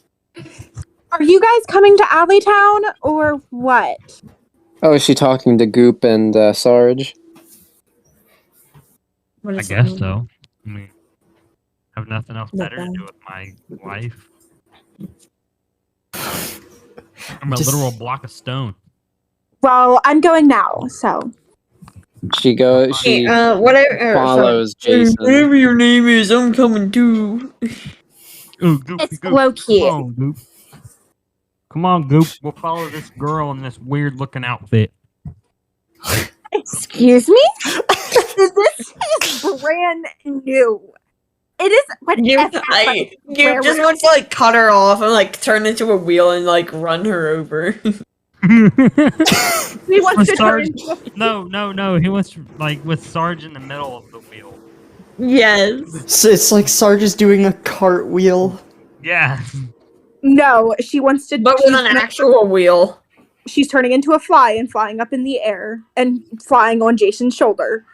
Are you guys coming to Alleytown or what? Oh, is she talking to Goop and Sarge? What I is guess it? so. I mean, have nothing else better to do with my life. I'm a Just- literal block of stone. Well, I'm going now, so. She goes. Okay, She whatever. follows Jason. Whatever your name is, I'm coming too. Ooh, Goop, It's Goop. Loki. Come on, Goop. Come on, Goop. We'll follow this girl in this weird looking outfit. Excuse me? This is brand new. It is You, whatever. you just want to like cut her off and like turn into a wheel and like run her over. He wants to turn Sarge- into a No. He wants like with Sarge in the middle of the wheel. Yes. So it's like Sarge is doing a cartwheel. Yeah. No, she wants to. But with an actual wheel. She's turning into a fly and flying up in the air and flying on Jason's shoulder.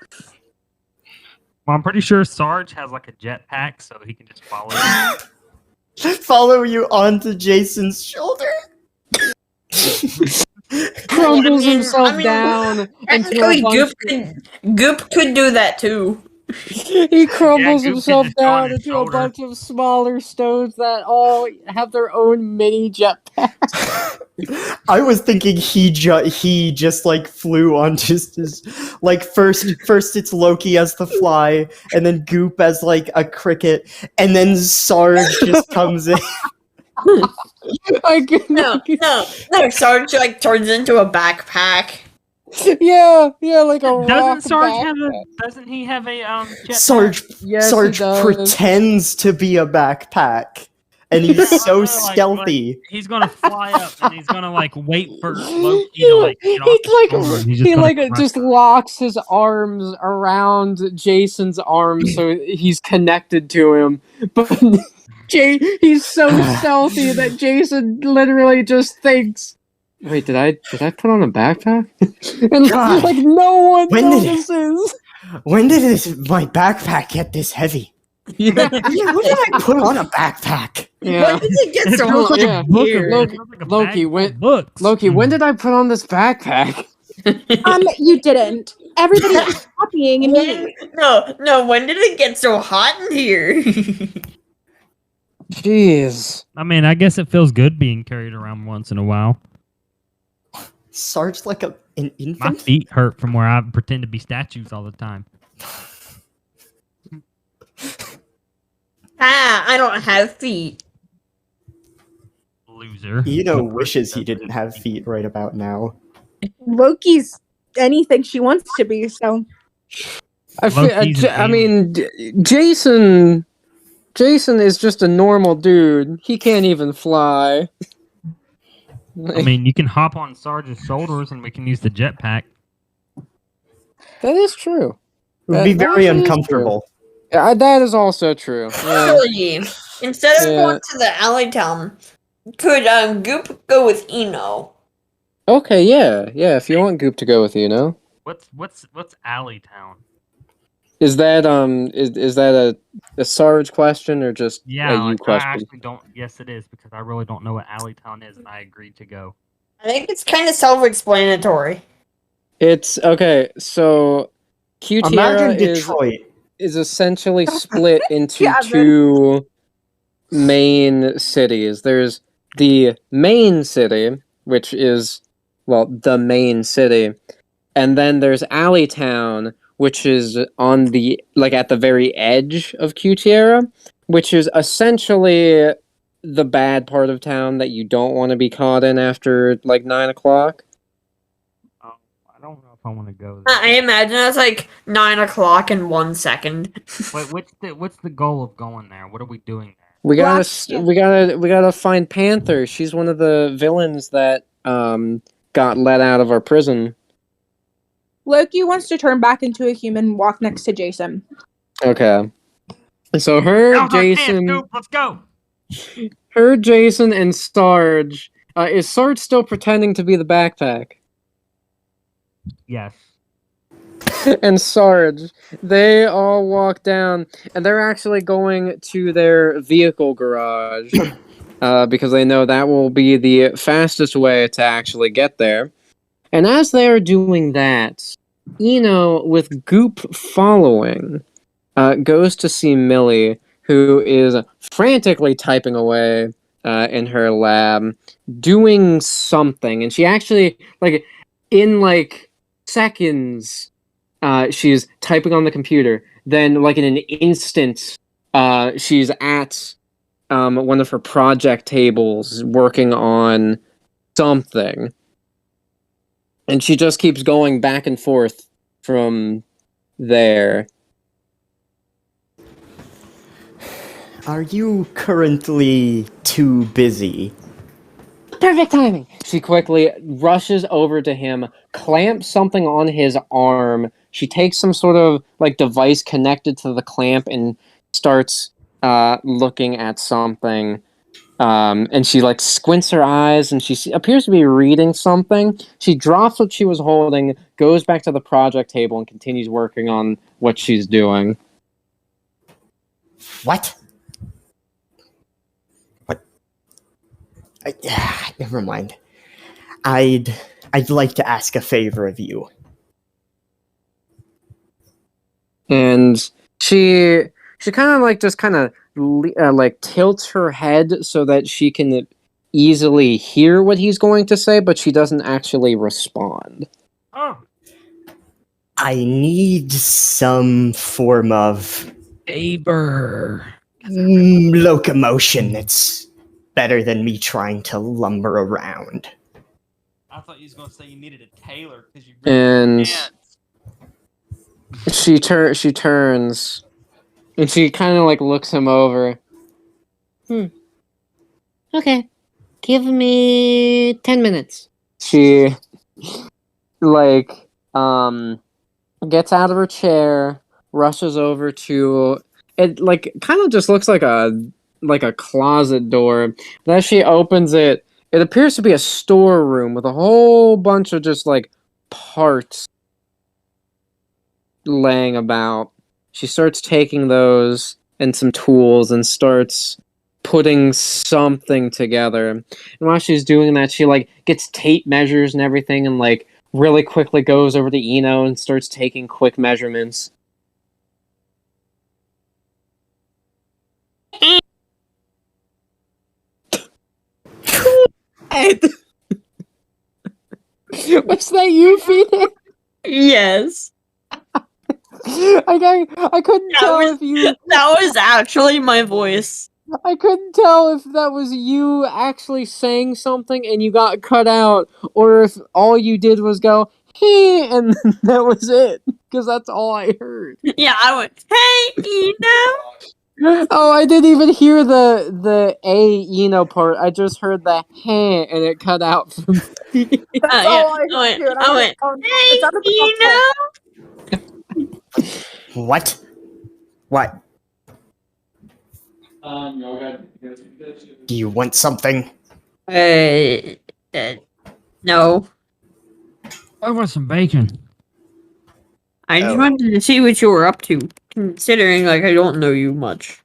Well, I'm pretty sure Sarge has like a jetpack, so he can just follow you. Follow you onto Jason's shoulder. Crumbles I mean- himself I mean, down into Technically, a bunch. Goop could do that too. He crumbles Goop can himself just go on down his into a shoulder. bunch of smaller stones that all have their own mini jetpacks. I was thinking he just like flew on just his like first it's Loki as the fly, and then Goop as like a cricket, and then Sarge just comes in. I can, No. Sarge like turns into a backpack. yeah, like a rock Doesn't Sarge backpack. have a? Doesn't he have a jetpack? Sarge Yes, Sarge he does. pretends to be a backpack, and he's so Like, stealthy. He's gonna fly up and he's gonna like wait for Loki to like get off He the shoulder, and he's just he gonna like crush just him. locks his arms around Jason's arms so he's connected to him. But he's so stealthy that Jason literally just thinks, "Wait, did I put on a backpack?" And God. like no one When did- notices. When did my backpack get this heavy? Yeah, When did I put on a backpack? yeah. When did it get It so feels hot like yeah. a book. here? Loki- It feels like a Loki, bag full when- of books. Loki, when did I put on this backpack? You didn't. Everybody was copying and me. No, when did it get so hot in here? Jeez. I mean, I guess it feels good being carried around once in a while. Sarge like an My infant? feet hurt from where I pretend to be statues all the time. I don't have feet. Loser. Wishes he didn't have feet right about now. Loki's anything she wants to be, so. Loki's a mean, Jason is just a normal dude. He can't even fly. I mean, you can hop on Sarge's shoulders and we can use the jetpack. That is true. It would be That very actually is uncomfortable. Yeah, that is also true. Yeah. Actually, instead of Yeah. going to the alley town, could Goop go with Eno? Okay, yeah. If you want Goop to go with you, no? What's Alley Town? Is that is that a Sarge question or just Yeah, a you like, I question? actually don't. Yes, it is because I really don't know what Alley Town is, and I agreed to go. I think it's kind of self-explanatory. It's okay. So Q Imagine Tierra Detroit. is essentially split into Yeah, two main cities. There's the main city, which is the main city, and then there's Alleytown, which is on the at the very edge of Q Tierra, which is essentially the bad part of town that you don't want to be caught in after 9 o'clock. I don't know if I want to go there. I imagine it's like 9 o'clock in 1 second. Wait, what's the goal of going there? What are we doing there? We gotta, Last chance. we gotta find Panther. She's one of the villains that got let out of our prison. Loki wants to turn back into a human and walk next to Jason. Okay, so her, Now's our chance, Jason, Goop, let's go. and Sarge. Is Sarge still pretending to be the backpack? Yes. And Sarge, they all walk down, and they're actually going to their vehicle garage because they know that will be the fastest way to actually get there. And as they are doing that, Eno, with Goop following, goes to see Millie, who is frantically typing away in her lab, doing something, and she actually in seconds. She's typing on the computer. Then, in an instant, she's at one of her project tables working on something. And she just keeps going back and forth from there. Are you currently too busy? Perfect timing! She quickly rushes over to him, clamps something on his arm. She takes some sort of device connected to the clamp and starts looking at something. And she squints her eyes and she appears to be reading something. She drops what she was holding, goes back to the project table, and continues working on what she's doing. What? Never mind. I'd like to ask a favor of you. And she kind of just tilts her head so that she can easily hear what he's going to say, but she doesn't actually respond. Oh, I need some form of Favor. locomotion that's better than me trying to lumber around. I thought you was gonna say you needed a tailor because you. And she turns, and she kind of looks him over. Okay, give me 10 minutes. She gets out of her chair, rushes over to it. Kind of just looks like a closet door. But as she opens it, it appears to be a storeroom with a whole bunch of just parts laying about. She starts taking those and some tools and starts putting something together. And while she's doing that, she gets tape measures and everything, and really quickly goes over to Eno and starts taking quick measurements. Was that you, Phoenix? Yes. I couldn't tell if you. That was actually my voice. I couldn't tell if that was you actually saying something and you got cut out, or if all you did was go "hey" and that was it. Because that's all I heard. Yeah, I went, hey, Eno. Oh, I didn't even hear the part. I just heard the "heh" and it cut out for me. That's yeah, all I I heard too. And I went, it sounded like a phone. What? What? Do you want something? no. I want some bacon. I just Oh. wanted to see what you were up to, considering like I don't know you much.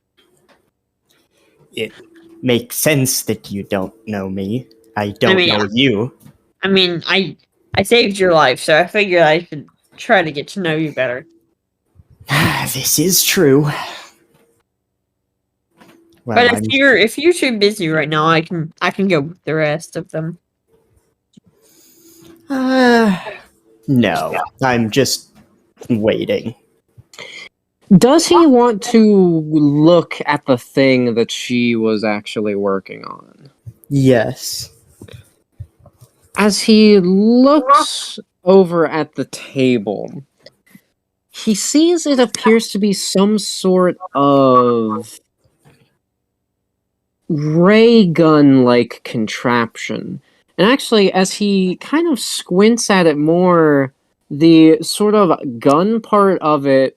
It makes sense that you don't know me. I don't mean, know you. I mean, I saved your life, so I figured I should try to get to know you better. This is true. Well, But if you're too busy right now, I can go with the rest of them. no, I'm just waiting. Does he want to look at the thing that she was actually working on? Yes. As he looks over at the table, he sees it appears to be some sort of ray gun-like contraption. And actually, as he kind of squints at it more, the sort of gun part of it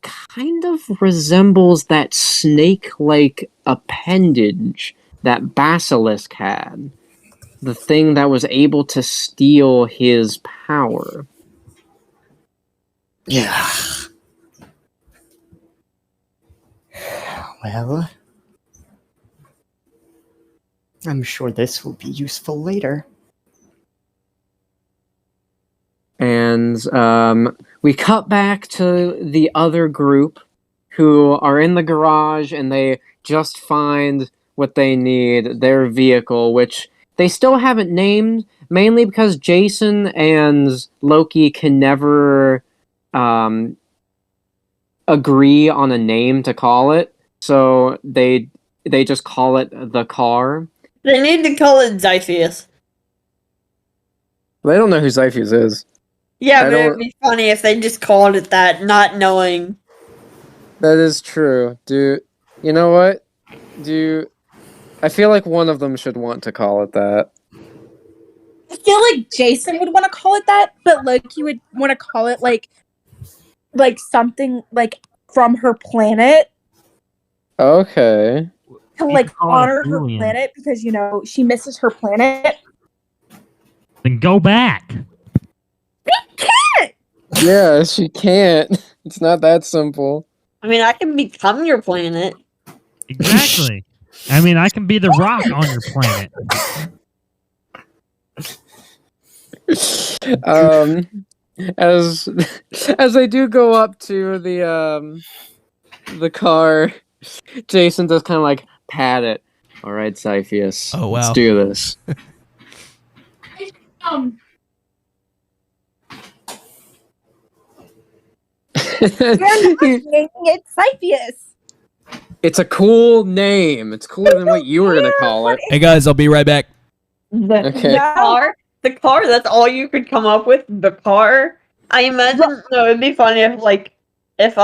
kind of resembles that snake-like appendage that Basilisk had. The thing that was able to steal his power. Yeah. Well, I'm sure this will be useful later. And we cut back to the other group who are in the garage and they just find what they need, their vehicle, which they still haven't named, mainly because Jason and Loki can never agree on a name to call it. So they just call it the car. They need to call it Xiphius. They don't know who Xiphius is. Yeah, I but don't- it'd be funny if they just called it that, not knowing. That is true. You know what? I feel like one of them should want to call it that. I feel like Jason would want to call it that, but Loki would want to call it like something like from her planet Okay. to You like could call it honor her Julian. planet because she misses her planet. Then go back. Yeah, she can't. It's not that simple. I mean, I can become your planet. Exactly. I mean, I can be the rock on your planet. As they do go up to the car, Jason does kind of like pat it. All right, Xiphius. Oh, wow. Let's do this. Naming it Xiphius. It's a cool name. It's cooler than what you were gonna call it. Hey guys, I'll be right back. Okay. The car, that's all you could come up with? The car? I imagine, no, it'd be funny if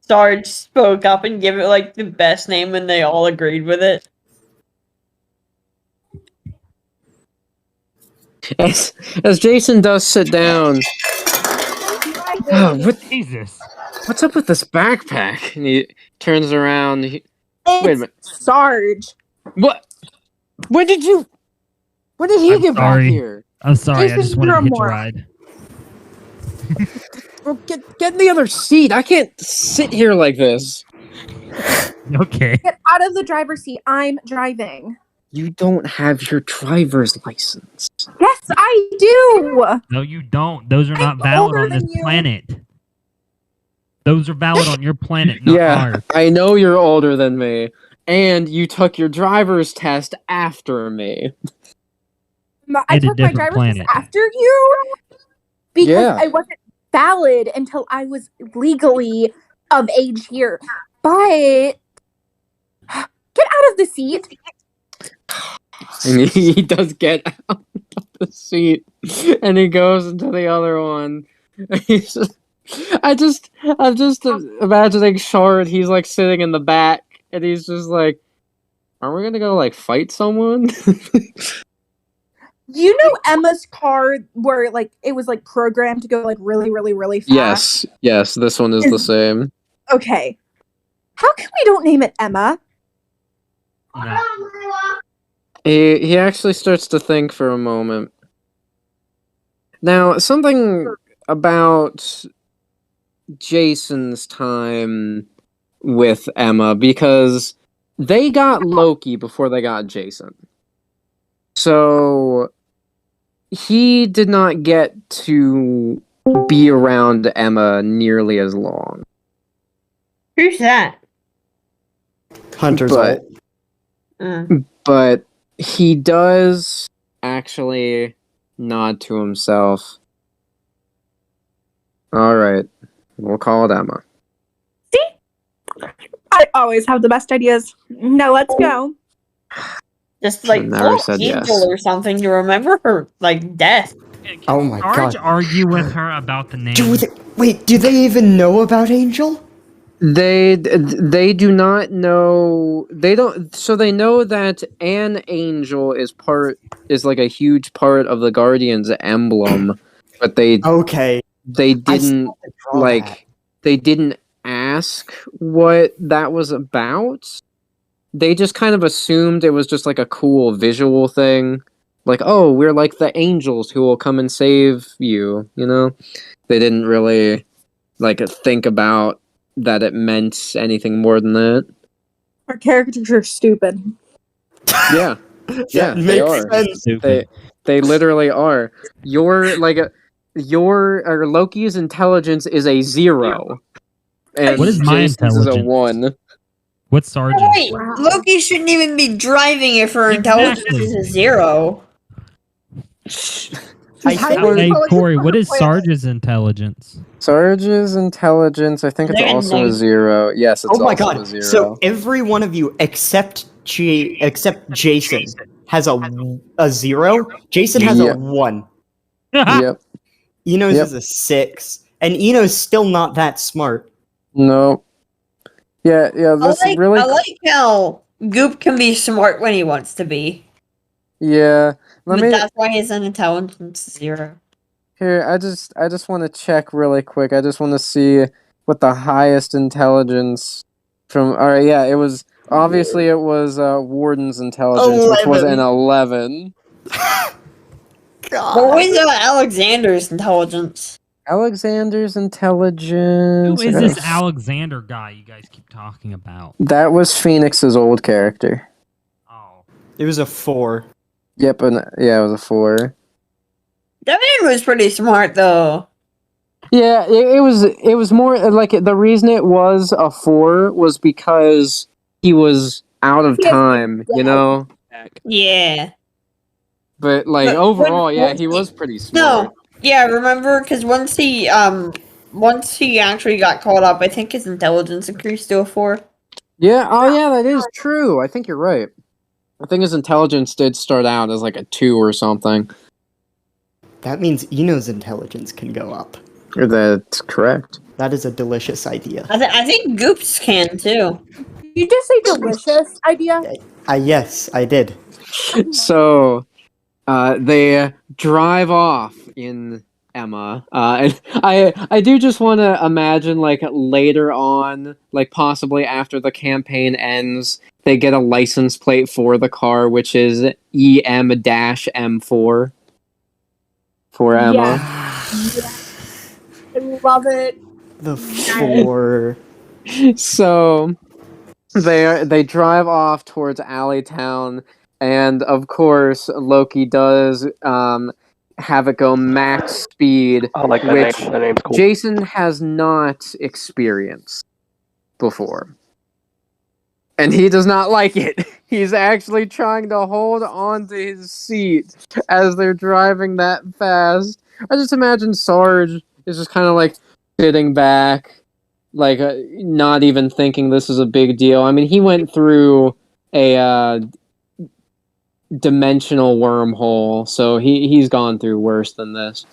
Sarge spoke up and give it, like, the best name and they all agreed with it. As Jason does sit down, Jesus. what's up with this backpack? And he turns around. Wait a minute. Sarge. What? When did he I'm get sorry. back here? I'm sorry, I Jason, just wanted you're to a hitch a moron. ride. Well, get in the other seat. I can't sit here like this. Okay. Get out of the driver's seat. I'm driving. You don't have your driver's license. Yes, I do. No, you don't. Those are not I'm valid older on this than you. planet. Those are valid on your planet, not Yeah, ours. I know you're older than me, and you took your driver's test after me. I It's a took my different driver's planet. test after you because Yeah. I wasn't valid until I was legally of age here. But get out of the seat. And he does get out of the seat, and he goes into the other one. He's just, I'm just imagining Shard. He's like sitting in the back, and he's just like, "Are we gonna go like fight someone?" You know Emma's car where like it was like programmed to go like really, really, really fast? Yes. This one is the same. Okay. How come we don't name it Emma? No. He actually starts to think for a moment. Now, something about Jason's time with Emma, because they got Loki before they got Jason. So he did not get to be around Emma nearly as long. Who's that? Hunter's But- ult. But he does actually nod to himself. Alright, we'll call it Emma. I always have the best ideas. Now let's go. Just like Never call said Angel yes. or something to remember her like death. Oh my Sarge god. argue with her about the name. Wait, do they even know about Angel? They do not know. They don't. So they know that an angel is like a huge part of the Guardian's emblem, but they Okay. I saw didn't the drawback. like they didn't ask what that was about. They just kind of assumed it was just like a cool visual thing, like, oh, we're like the angels who will come and save you. You know, they didn't really like think about that it meant anything more than that. Our characters are stupid. Yeah, yeah, That they makes are. sense. They literally are. Your Loki's intelligence is a 0, and What is my Jason's is a intelligence? 1. What's Sarge's? Wait, Loki shouldn't even be driving if her intelligence Exactly. is a 0. I How think do you Hey intelligence Corey, on what a is planet? Sarge's intelligence? Sarge's intelligence, I think it's They're also a nice. 0. Yes, it's Oh my also god. a 0. So every one of you except Jason has a 0. Jason has Yep. a 1. Yep. Eno's Yep. is a 6. And Eno's still not that smart. No. Yeah. This really. I like how Goop can be smart when he wants to be. Yeah. Let But me. that's why his intelligence is 0. Here, I just want to check really quick. I just want to see what the highest intelligence from. All right, yeah, it was obviously it was Warden's intelligence, which was an 11. What God. was Alexander's intelligence? Alexander's intelligence. Who is this Alexander guy you guys keep talking about? That was Phoenix's old character. Oh. It was a 4. Yep, and yeah, it was a 4. That man was pretty smart though. Yeah, it was more like the reason it was a 4 was because he was out of He has- time, you know. Yeah. But like But overall, when- yeah, he was pretty smart. No. Yeah, remember because once he actually got caught up, I think his intelligence increased to a 4. Yeah, oh yeah, that is true. I think you're right. I think his intelligence did start out as like a 2 or something. That means Eno's intelligence can go up. That's correct. That is a delicious idea. I think Goops can too. You just say delicious idea? Yes, I did. So, they drive off in Emma. And I do just want to imagine like later on, like possibly after the campaign ends, they get a license plate for the car, which is EM-M4 for Emma. Yeah. I love it. The 4. So they drive off towards Alleytown, and of course Loki does have it go max speed, I like that which name. That name's cool. Jason has not experienced before. And he does not like it. He's actually trying to hold on to his seat as they're driving that fast. I just imagine Sarge is just kind of like sitting back, like not even thinking this is a big deal. I mean, he went through a dimensional wormhole, so he's gone through worse than this.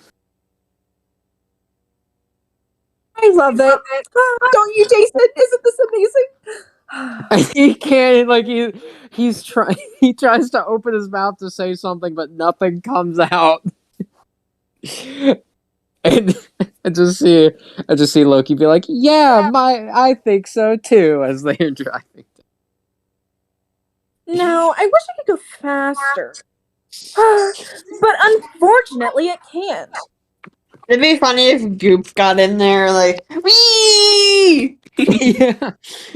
love it. Don't you, Jason? Isn't this amazing? He can't like he's trying. He tries to open his mouth to say something, but nothing comes out. And I just see Loki be like, "Yeah, I think so too," as they are driving. No, I wish I could go faster. But unfortunately, it can't. It'd be funny if Goop got in there, like, wee! Yeah.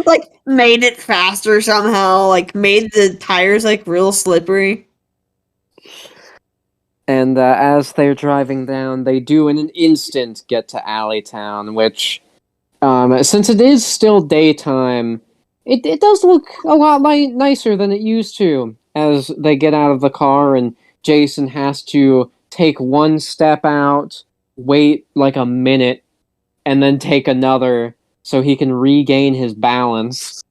Like, made it faster somehow, like, made the tires, like, real slippery. And as they're driving down, they do in an instant get to Alleytown, which, since it is still daytime, it does look a lot nicer than it used to. As they get out of the car and Jason has to take one step out, wait like a minute, and then take another so he can regain his balance.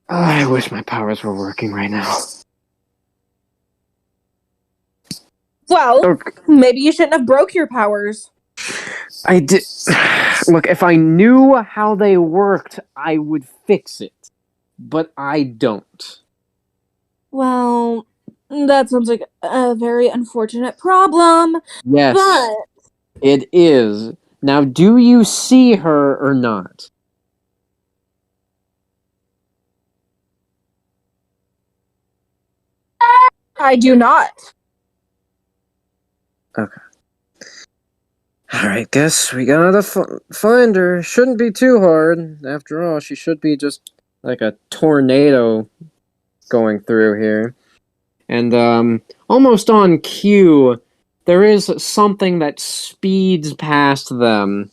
I wish my powers were working right now. Well, Okay. maybe you shouldn't have broke your powers. I did. Look, if I knew how they worked, I would fix it. But I don't. Well, that sounds like a very unfortunate problem. Yes, But it is. Now, do you see her or not? I do not. Alright, guess we gotta find her. Shouldn't be too hard. After all, she should be just like a tornado going through here. And, almost on cue, there is something that speeds past them.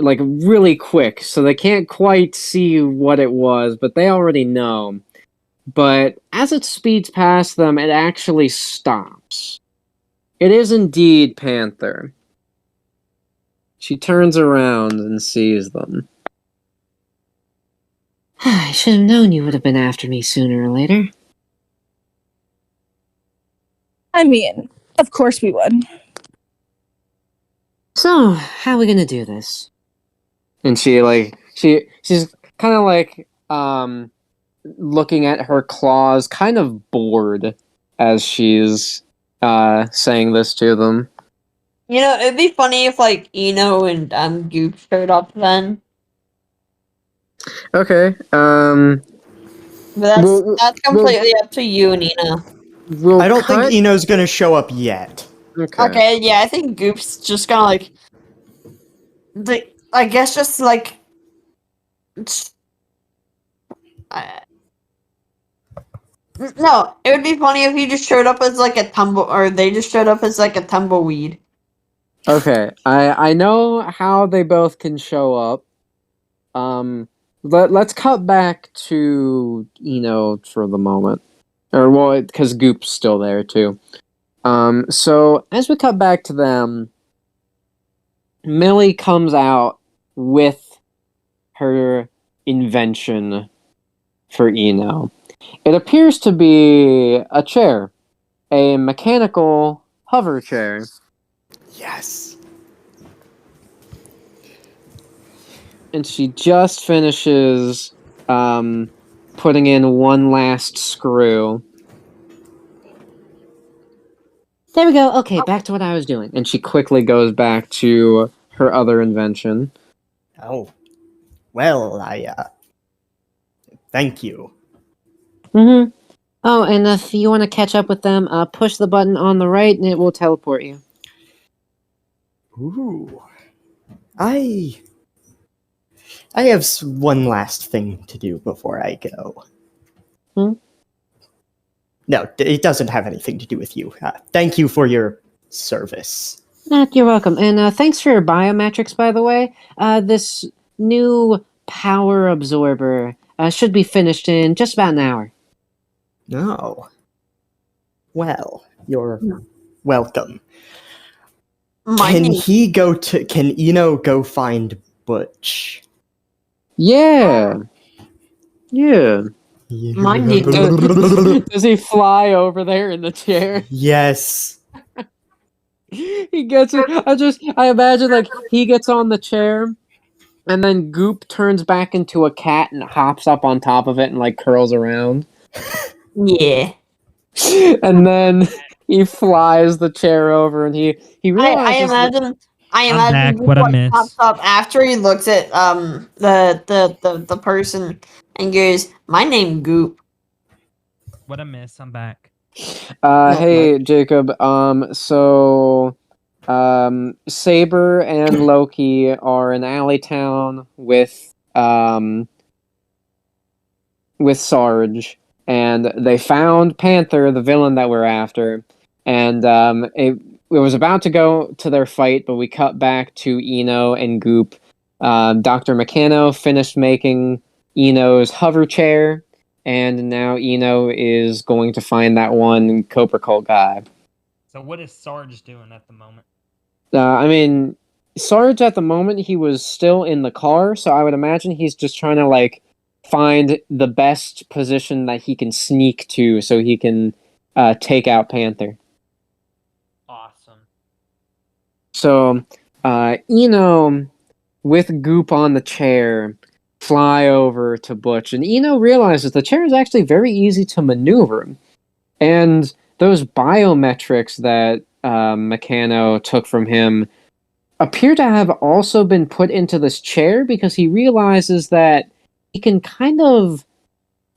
Like really quick, so they can't quite see what it was, but they already know. But as it speeds past them, it actually stops. It is indeed Panther. She turns around and sees them. I should have known you would have been after me sooner or later. I mean, of course we would. So, how are we gonna do this? And she's kind of like looking at her claws, kind of bored as she's saying this to them. You know, it'd be funny if, like, Eno and Goop showed up then. Okay. But Well, that's completely up to you and Eno. We'll I don't cut- think Eno's gonna show up yet. Okay, yeah, I think Goop's just gonna, like, I guess just, like, no, it would be funny if he just showed up as, like, or they just showed up as, like, a tumbleweed. Okay, I know how they both can show up. Let's cut back to Eno for the moment, or well, because Goop's still there too. So as we cut back to them, Millie comes out with her invention for Eno. It appears to be a chair, a mechanical hover chair. Yes. And she just finishes putting in one last screw. There we go. Okay, back to what I was doing. And she quickly goes back to her other invention. Oh. Well, thank you. Mm-hmm. Oh, and if you want to catch up with them, push the button on the right and it will teleport you. Ooh. I have one last thing to do before I go. No, it doesn't have anything to do with you. Thank you for your service. You're welcome. And thanks for your biometrics, by the way. This new power absorber should be finished in just about an hour. Oh. Well, you're welcome. Can Eno go find Butch? Yeah. Yeah. Mine need Does he fly over there in the chair? Yes. He gets it. I imagine like he gets on the chair, and then Goop turns back into a cat and hops up on top of it and like curls around, Yeah. and then he flies the chair over, and he I realizes that- imagine. I I'm imagine back. What I missed? pops up after he looks at the person and goes, "My name Goop." What I miss? I'm back. Hey Jacob. Saber and Loki are in Alleytown with Sarge, and they found Panther, the villain that we're after, and it was about to go to their fight, but we cut back to Eno and Goop. Dr. Meccano finished making Eno's hover chair, and now Eno is going to find that one Cobra Cult guy. So what is Sarge doing at the moment? I mean, Sarge at the moment, he was still in the car, so I would imagine he's just trying to like find the best position that he can sneak to so he can take out Panther. Awesome. So Eno, with Goop on the chair, fly over to Butch, and Eno realizes the chair is actually very easy to maneuver, and those biometrics that Meccano took from him appear to have also been put into this chair because he realizes that he can kind of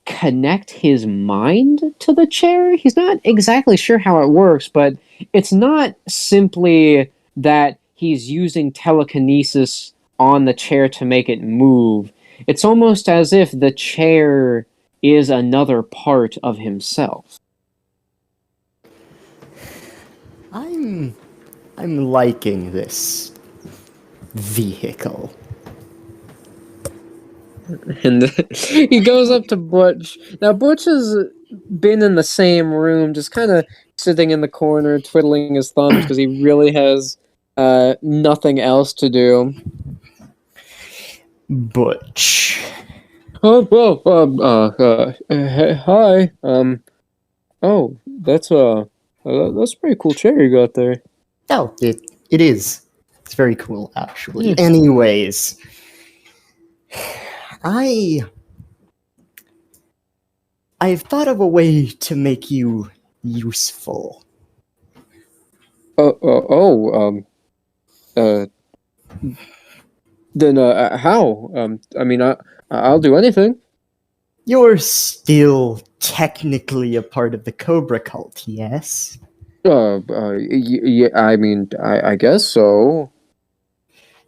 connect his mind to the chair. He's not exactly sure how it works, but it's not simply that he's using telekinesis on the chair to make it move. It's almost as if the chair is another part of himself. I'm liking this vehicle. And he goes up to Butch. Now, Butch has been in the same room, just kind of sitting in the corner, twiddling his thumbs because he really has nothing else to do. Butch. Oh, well, hi. Oh, that's a pretty cool chair you got there. Oh, it is. It's very cool, actually. Yeah. Anyways, I've thought of a way to make you useful. Then how? I mean, I'll do anything. You're still technically a part of the Cobra Cult, yes? Yeah, I mean, I guess so.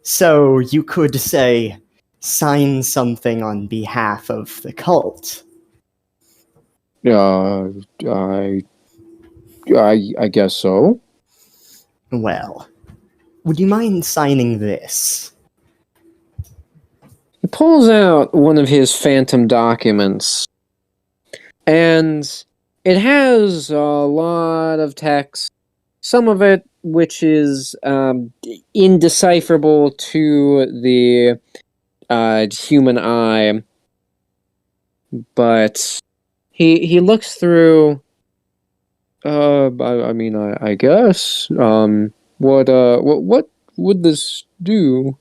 So you could say, sign something on behalf of the cult. I guess so. Well, would you mind signing this? He pulls out one of his phantom documents, and it has a lot of text, some of it which is indecipherable to the human eye, but he looks through. I mean, I guess. What would this do?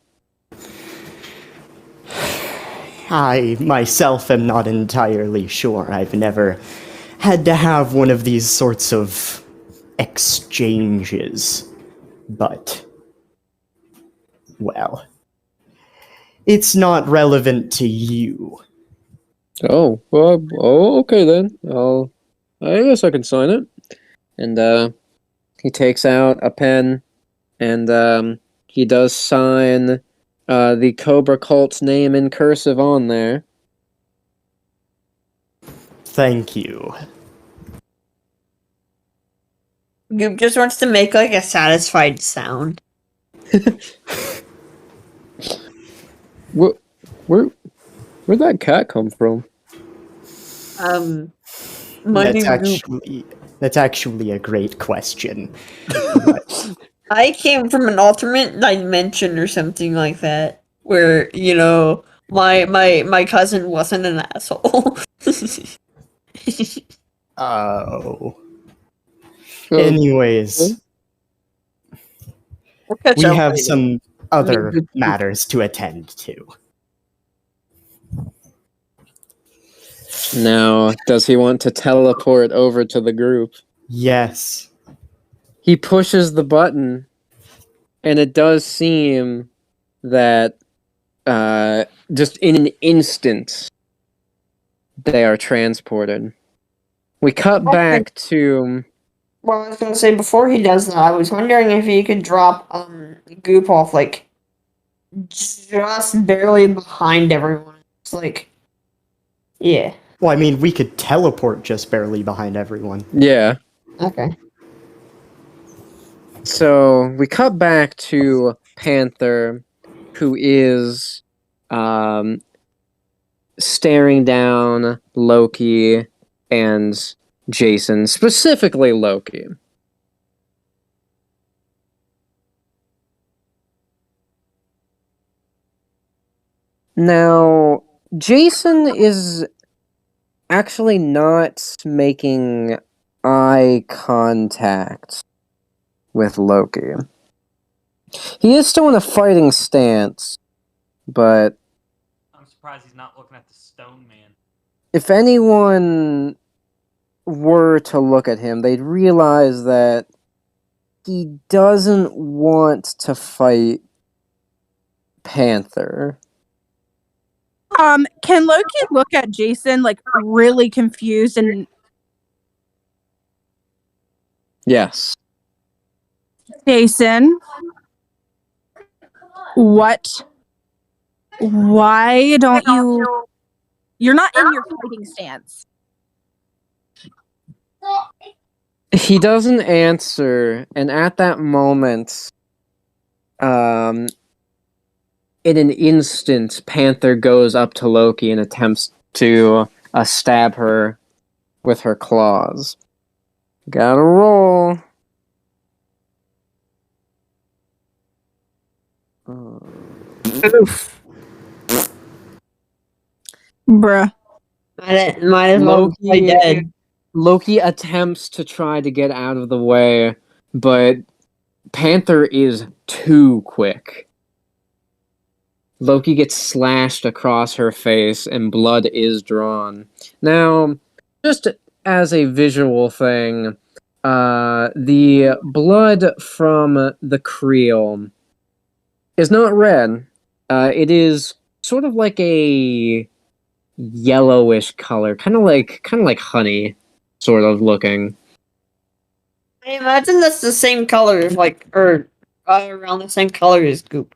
I myself am not entirely sure. I've never had to have one of these sorts of exchanges. But, well, it's not relevant to you. Oh, well, okay then. I guess I can sign it. And he takes out a pen, and he does sign the Cobra Cult's name in cursive on there. Thank you. Goop just wants to make like a satisfied sound. Where'd that cat come from? My That's name Goop. that's actually a great question. I came from an alternate dimension or something like that, where my cousin wasn't an asshole. Oh. Anyways, We'll catch We up have later. some other matters to attend to. Now, does he want to teleport over to the group? Yes. He pushes the button, and it does seem that just in an instant, they are transported. We cut back to... Well, I was gonna say before he does that, I was wondering if he could drop Goop off like just barely behind everyone. It's like, yeah, Well, I mean, we could teleport just barely behind everyone. Yeah. okay. So we cut back to Panther, who is staring down Loki and Jason, specifically Loki. Now, Jason is actually not making eye contact with Loki. He is still in a fighting stance, but I'm surprised he's not looking at the stone man. if anyone were to look at him, they'd realize that he doesn't want to fight Panther. Can Loki look at Jason like really confused and Yes. Jason? What? Why don't you? You're not in your fighting stance. He doesn't answer, and at that moment, in an instant, Panther goes up to Loki and attempts to stab her with her claws. Gotta roll. Oof. Bruh. Might as well play dead. Loki attempts to try to get out of the way, but Panther is too quick. Loki gets slashed across her face and blood is drawn. Now, just as a visual thing, the blood from the Creel is not red. It is sort of like a yellowish color, kind of like honey, sort of looking. I imagine that's the same color as or around the same color as Goop.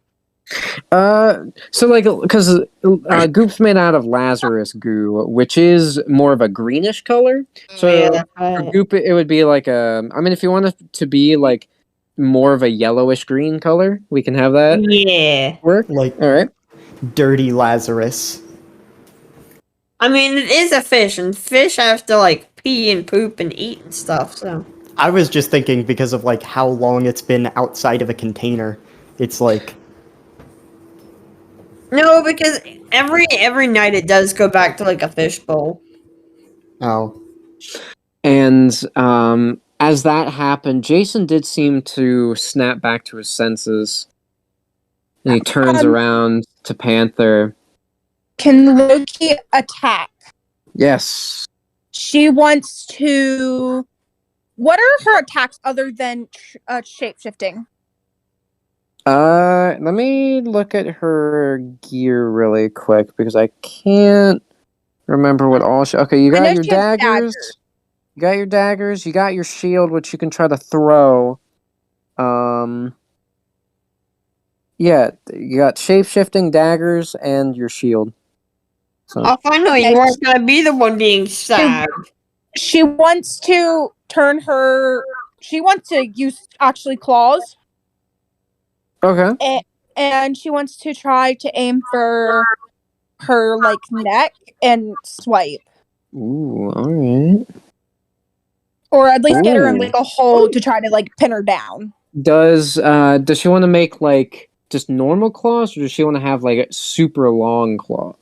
So like, because goop's made out of Lazarus goo, which is more of a greenish color. So yeah, for goop, it would be like a. I mean, if you want it to be like more of a yellowish green color, we can have that yeah. work. Like All right. dirty Lazarus. I mean, it is a fish, and fish have to like pee and poop and eat and stuff. So I was just thinking because of like how long it's been outside of a container. It's like no, because every night it does go back to like a fish bowl. oh. And as that happened, Jason did seem to snap back to his senses. And he turns around to Panther. Can Loki attack? Yes. She wants to. What are her attacks other than shapeshifting? Let me look at her gear really quick because I can't remember what all she... Okay, you I know got your she has daggers. You got your daggers. You got your shield, which you can try to throw. Yeah, you got shape-shifting, daggers, and your shield. So, Oh, finally, you weren't gonna be the one being stabbed. She wants to turn her. She wants to use actually claws, okay. and she wants to try to aim for her like neck and swipe, Ooh, alright. or at least get her in Ooh. like a hole to try to like pin her down. Does she want to make like just normal claws, or does she want to have like a super long claw?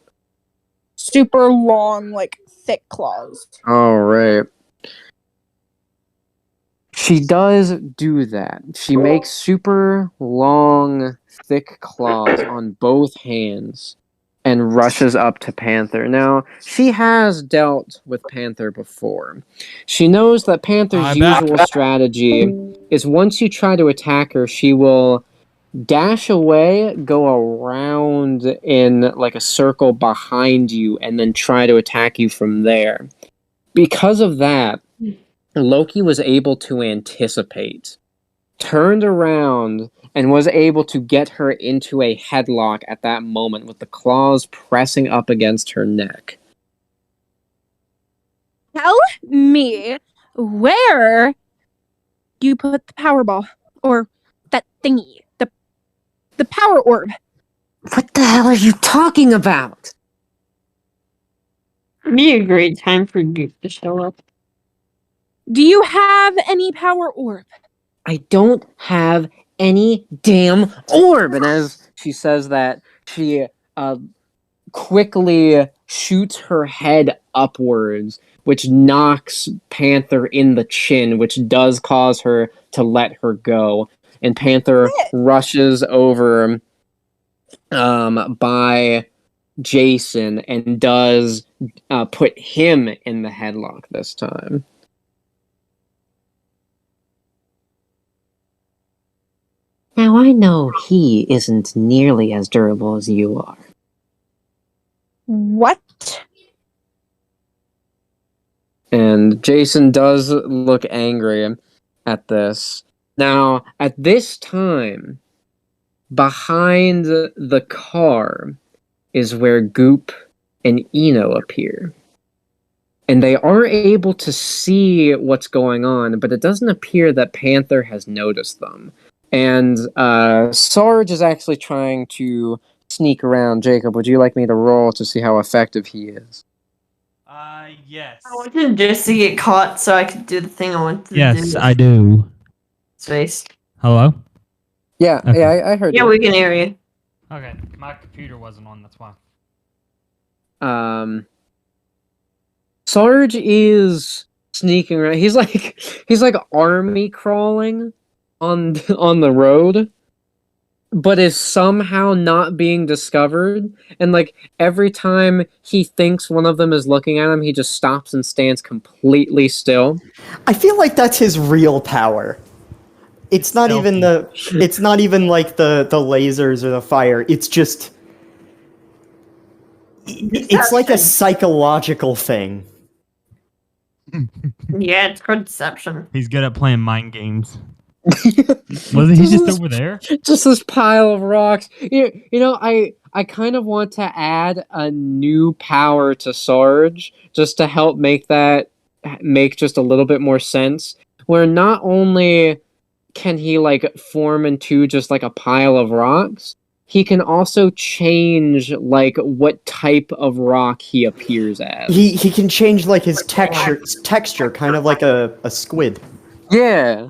Super long, like thick claws. All right. She does do that. She makes super long, thick claws on both hands and rushes up to Panther. Now, she has dealt with Panther before. She knows that Panther's I'm back. usual strategy is once you try to attack her, she will dash away, go around in like a circle behind you, and then try to attack you from there. Because of that, Loki was able to anticipate, turned around, and was able to get her into a headlock at that moment with the claws pressing up against her neck. Tell me where you put the Powerball or that thingy, the power orb. What the hell are you talking about? It'd be a great time for Goop to show up. Do you have any power orb? I don't have any damn orb. And as she says that, she quickly shoots her head upwards, which knocks Panther in the chin, which does cause her to let her go. And Panther rushes over by Jason and does put him in the headlock this time. Now I know he isn't nearly as durable as you are. What? And Jason does look angry at this. Now, at this time, behind the car is where Goop and Eno appear. And they are able to see what's going on, but it doesn't appear that Panther has noticed them. And Sarge is actually trying to sneak around. Jacob, would you like me to roll to see how effective he is? Yes. I wanted just to get caught so I could do the thing I wanted to do. Yes, I do. Space. Hello? Yeah, Okay. yeah, I heard Yeah, you. we can hear you. Okay, my computer wasn't on, that's why. Sarge is sneaking around. He's like army crawling on the road, but is somehow not being discovered. And like every time he thinks one of them is looking at him, he just stops and stands completely still. I feel like that's his real power. It's not even it's not even like the lasers or the fire. It's just it's like a psychological thing. Yeah, it's called deception. He's good at playing mind games. Wasn't he just over there? Just this pile of rocks. You know, I kind of want to add a new power to Sarge just to help make just a little bit more sense. Where not only can he like form into just like a pile of rocks, he can also change like what type of rock he appears as. He can change like his texture, kind of like a squid. Yeah.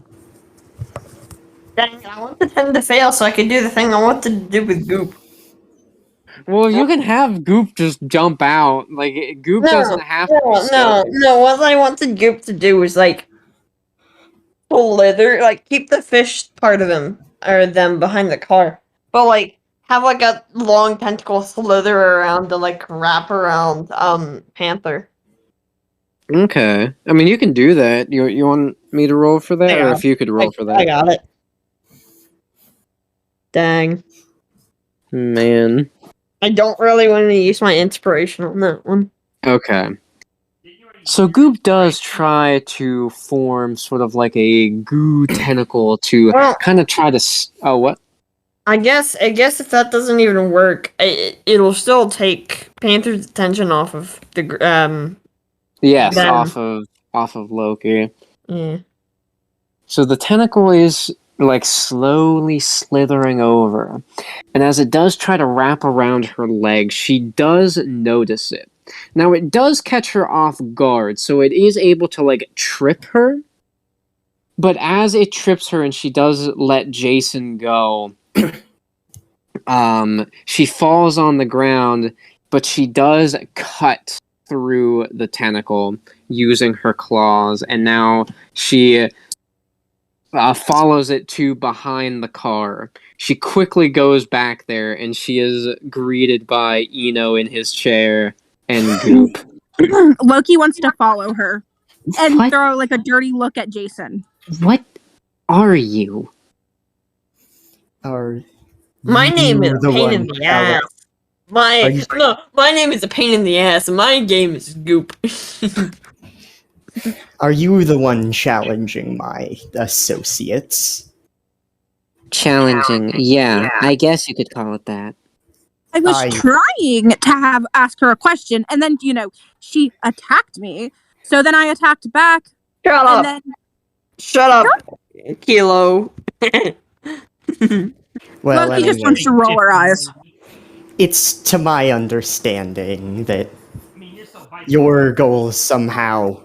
Dang, I want the thing to fail so I can do the thing I wanted to do with Goop. Well, you can have Goop just jump out. Like Goop doesn't have to. No. What I wanted Goop to do was like slither, like keep the fish part of him or them behind the car, but like have like a long tentacle slither around to like wrap around Panther. Okay. I mean, you can do that. You want me to roll for that, or if you could roll for that? I got it. Dang. Man. I don't really want to use my inspiration on that one. Okay. So Goop does try to form sort of like a goo tentacle to kind of try to. Oh, what? I guess if that doesn't even work, it'll still take Panther's attention off of the Yes, them. off of Loki. Yeah. So the tentacle is like slowly slithering over, and as it does try to wrap around her leg, she does notice it. Now it does catch her off guard, so it is able to like trip her. But as it trips her and she does let Jason go, she falls on the ground, but she does cut through the tentacle using her claws, and now she follows it to behind the car. She quickly goes back there, and she is greeted by Eno in his chair and Goop. Loki wants to follow her and What? throw like a dirty look at Jason. What are you? Are My name is you a the pain one in the shouting? ass. My Are you- no, my name is a pain in the ass. And my game is Goop. Are you the one challenging my associates? Challenging. Yeah, I guess you could call it that. I was I- trying to ask her a question, and then she attacked me. So then I attacked back, Shut and up! then Shut up, Kilo. Well, Loki just anyway, wants to roll her eyes. it's to my understanding that your goals somehow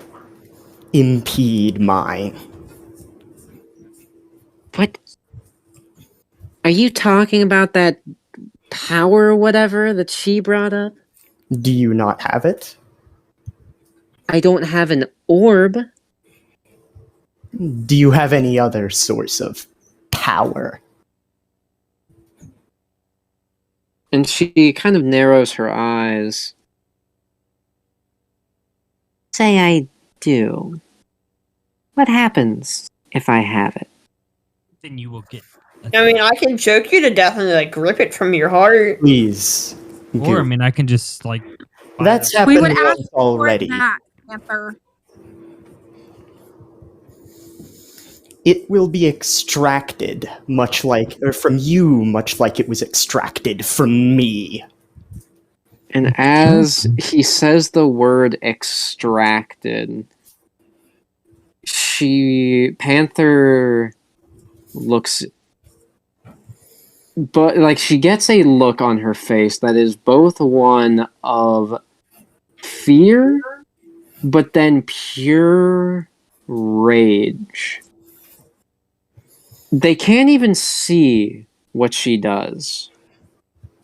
impede mine. What? Are you talking about that power or whatever that she brought up? Do you not have it? I don't have an orb. Do you have any other source of power? And she kind of narrows her eyes. Say I do. What happens if I have it? Then you will get. I mean, I can choke you to death and like rip it from your heart. Please. Or I Goop. mean, I can just like. That's We happened would ask once already. Back, Panther. It will be extracted, from you, much like it was extracted from me. And as he says the word extracted, Panther looks, but like she gets a look on her face that is both one of fear, but then pure rage. They can't even see what she does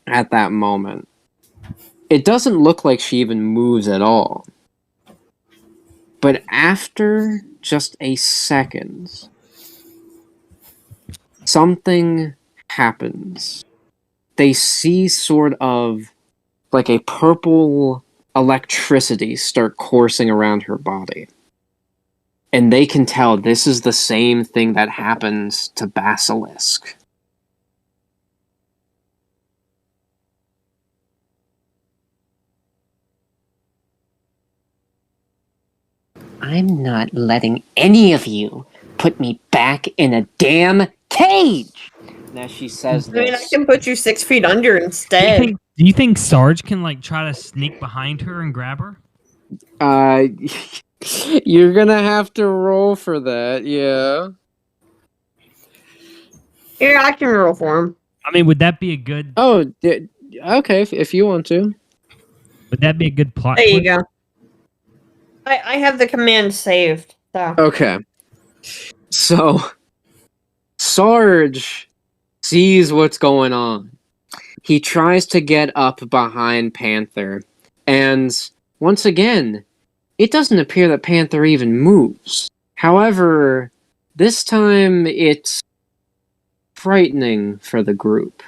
at that moment. It doesn't look like she even moves at all. But after just a second, something happens. They see sort of like a purple electricity start coursing around her body. And they can tell this is the same thing that happens to Basilisk. I'm not letting any of you put me back in a damn cage! And as she says I mean, I this, can put you 6 feet under instead. Do you think Sarge can like try to sneak behind her and grab her? you're gonna have to roll for that, yeah. Here, I can roll for him. I mean, would that be a good? Oh, okay, if you want to. Would that be a good plot? There you twist? go. I have the command saved. So. Okay. So, Sarge sees what's going on. He tries to get up behind Panther, and once again, it doesn't appear that Panther even moves. However, this time it's frightening for the group.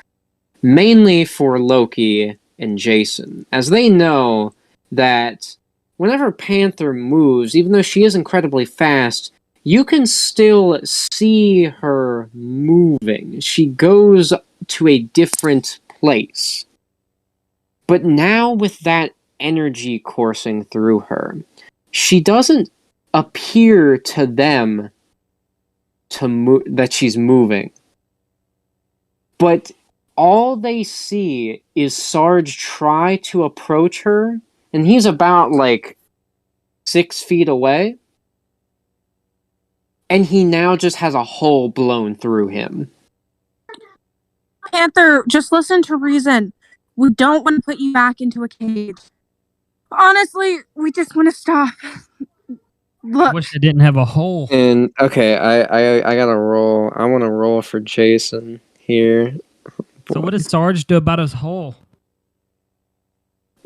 Mainly for Loki and Jason, as they know that whenever Panther moves, even though she is incredibly fast, you can still see her moving. She goes to a different place. But now with that energy coursing through her, she doesn't appear to them that she's moving. But all they see is Sarge try to approach her, and he's about, 6 feet away. And he now just has a hole blown through him. Panther, just listen to reason. We don't want to put you back into a cage. Honestly, we just want to stop. I Look, wish I didn't have a hole. And, okay, I gotta roll. I want to roll for Jason here. So what does Sarge do about his hole?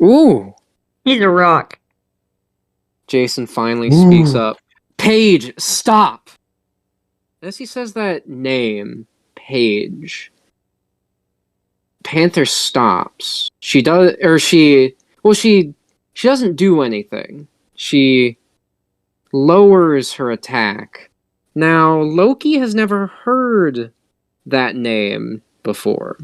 Ooh! He's a rock. Jason finally speaks up. Paige, stop! as he says that name, Paige, Panther stops. She doesn't do anything. She lowers her attack. Now, Loki has never heard that name before.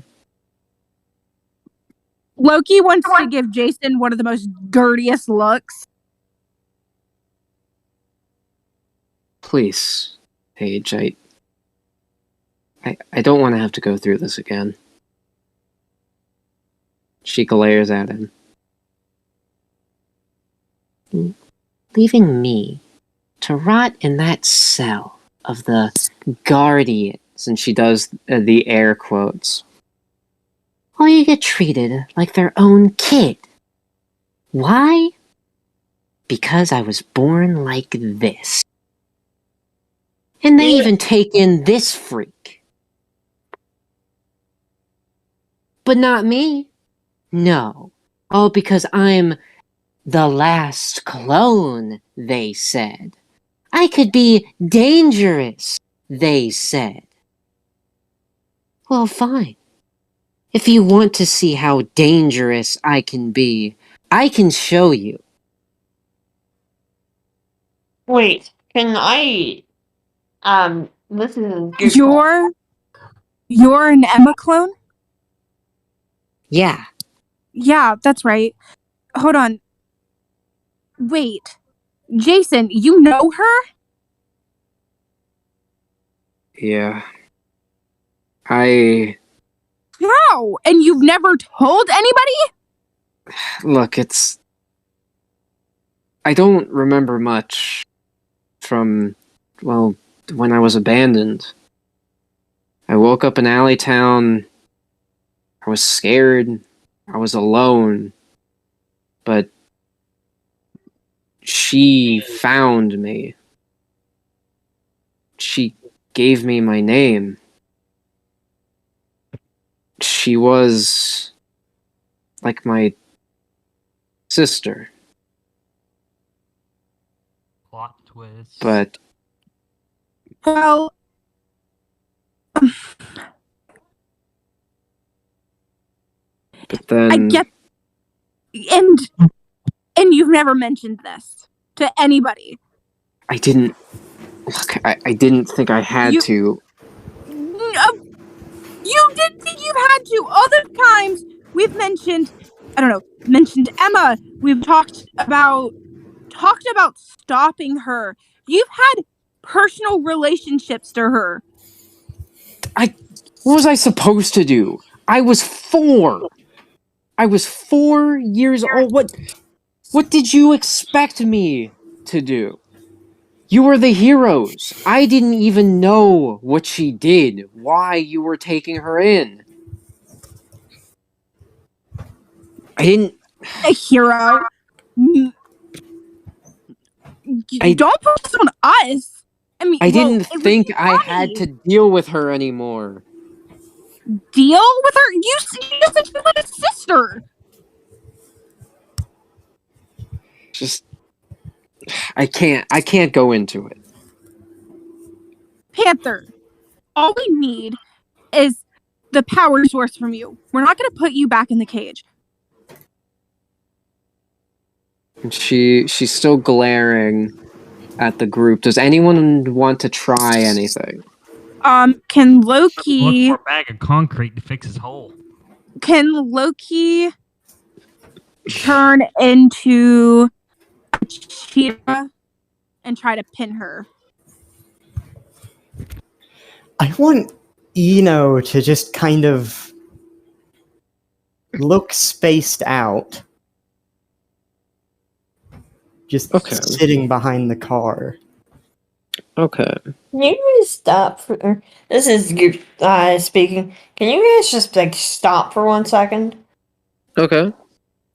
Loki wants to give Jason one of the most dirtiest looks. Please, Paige, I don't want to have to go through this again. She glares at him. Leaving me to rot in that cell of the Guardians, and she does the air quotes. While you get treated like their own kid. Why? Because I was born like this. And they even take in this freak. But not me. No. Oh, because I'm the last clone, they said. I could be dangerous, they said. Well, fine. If you want to see how dangerous I can be, I can show you. Wait, can I listen to Goop? You're an Emma clone? Yeah. Yeah, that's right. Hold on. Wait. Jason, you know her? Yeah. I... How? And you've never told anybody? Look, I don't remember much from, well, when I was abandoned. I woke up in Alleytown. I was scared. I was alone. But she found me. She gave me my name. She was like my sister. Plot twist. But Well, then I get, and you've never mentioned this to anybody. I didn't look. I didn't think I had You- to. No, you didn't think you had to. Other times we've mentioned, mentioned Emma. We've talked about stopping her. You've had personal relationships to her. What was I supposed to do? I was 4. I was 4 years old. What did you expect me to do? You were the heroes. I didn't even know what she did, why you were taking her in. I didn't... A hero. Don't put this on us. I mean, I didn't it was think I funny. had to deal with her anymore. Deal with her. You said she was like a sister. Just... I can't go into it. Panther, all we need is the power source from you. We're not going to put you back in the cage. And she's still glaring at the group. Does anyone want to try anything? Can Loki... Look for a bag of concrete to fix his hole. Can Loki turn into a cheetah and try to pin her? I want Eno to just kind of look spaced out. Just Okay. sitting behind the car. Okay. Can you guys stop for... This is Goop speaking. Can you guys just, like, stop for 1 second? Okay.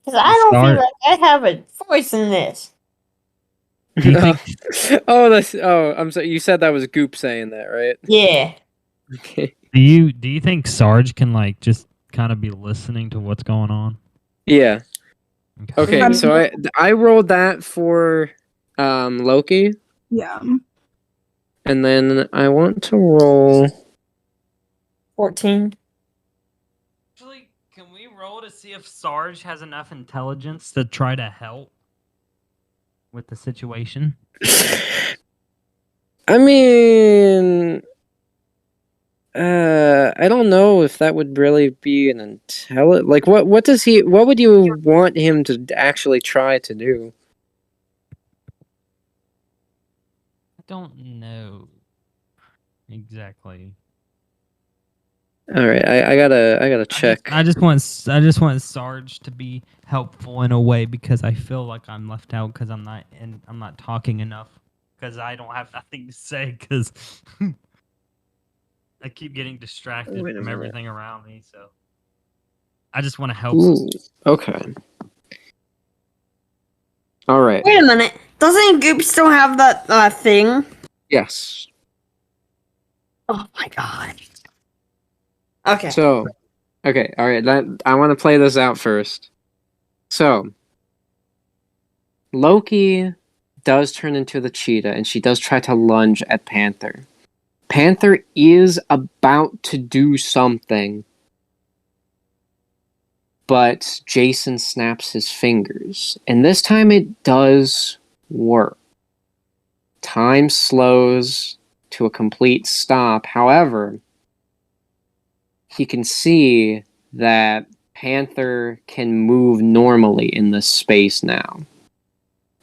Because I don't Start. feel like I have a voice in this. Do you think I'm sorry. You said that was Goop saying that, right? Yeah. Okay. do you think Sarge can like just kind of be listening to what's going on? Yeah. Okay. Um, So I rolled that for Loki. Yeah. And then I want to roll. 14. Actually, can we roll to see if Sarge has enough intelligence to try to help with the situation? I mean, I don't know if that would really be an like what would you want him to actually try to do? I don't know exactly. All right, I gotta check. I just want Sarge to be helpful in a way because I feel like I'm left out because I'm not talking enough because I don't have nothing to say because I keep getting distracted Wait a from minute. everything around me. So I just want to help. Ooh, okay. All right. Wait a minute. Doesn't Goop still have that thing? Yes. Oh my god. Okay. So, okay, all right. I want to play this out first. So, Loki does turn into the cheetah, and she does try to lunge at Panther. Panther is about to do something, but Jason snaps his fingers, and this time it does work. Time slows to a complete stop. However, he can see that Panther can move normally in this space now.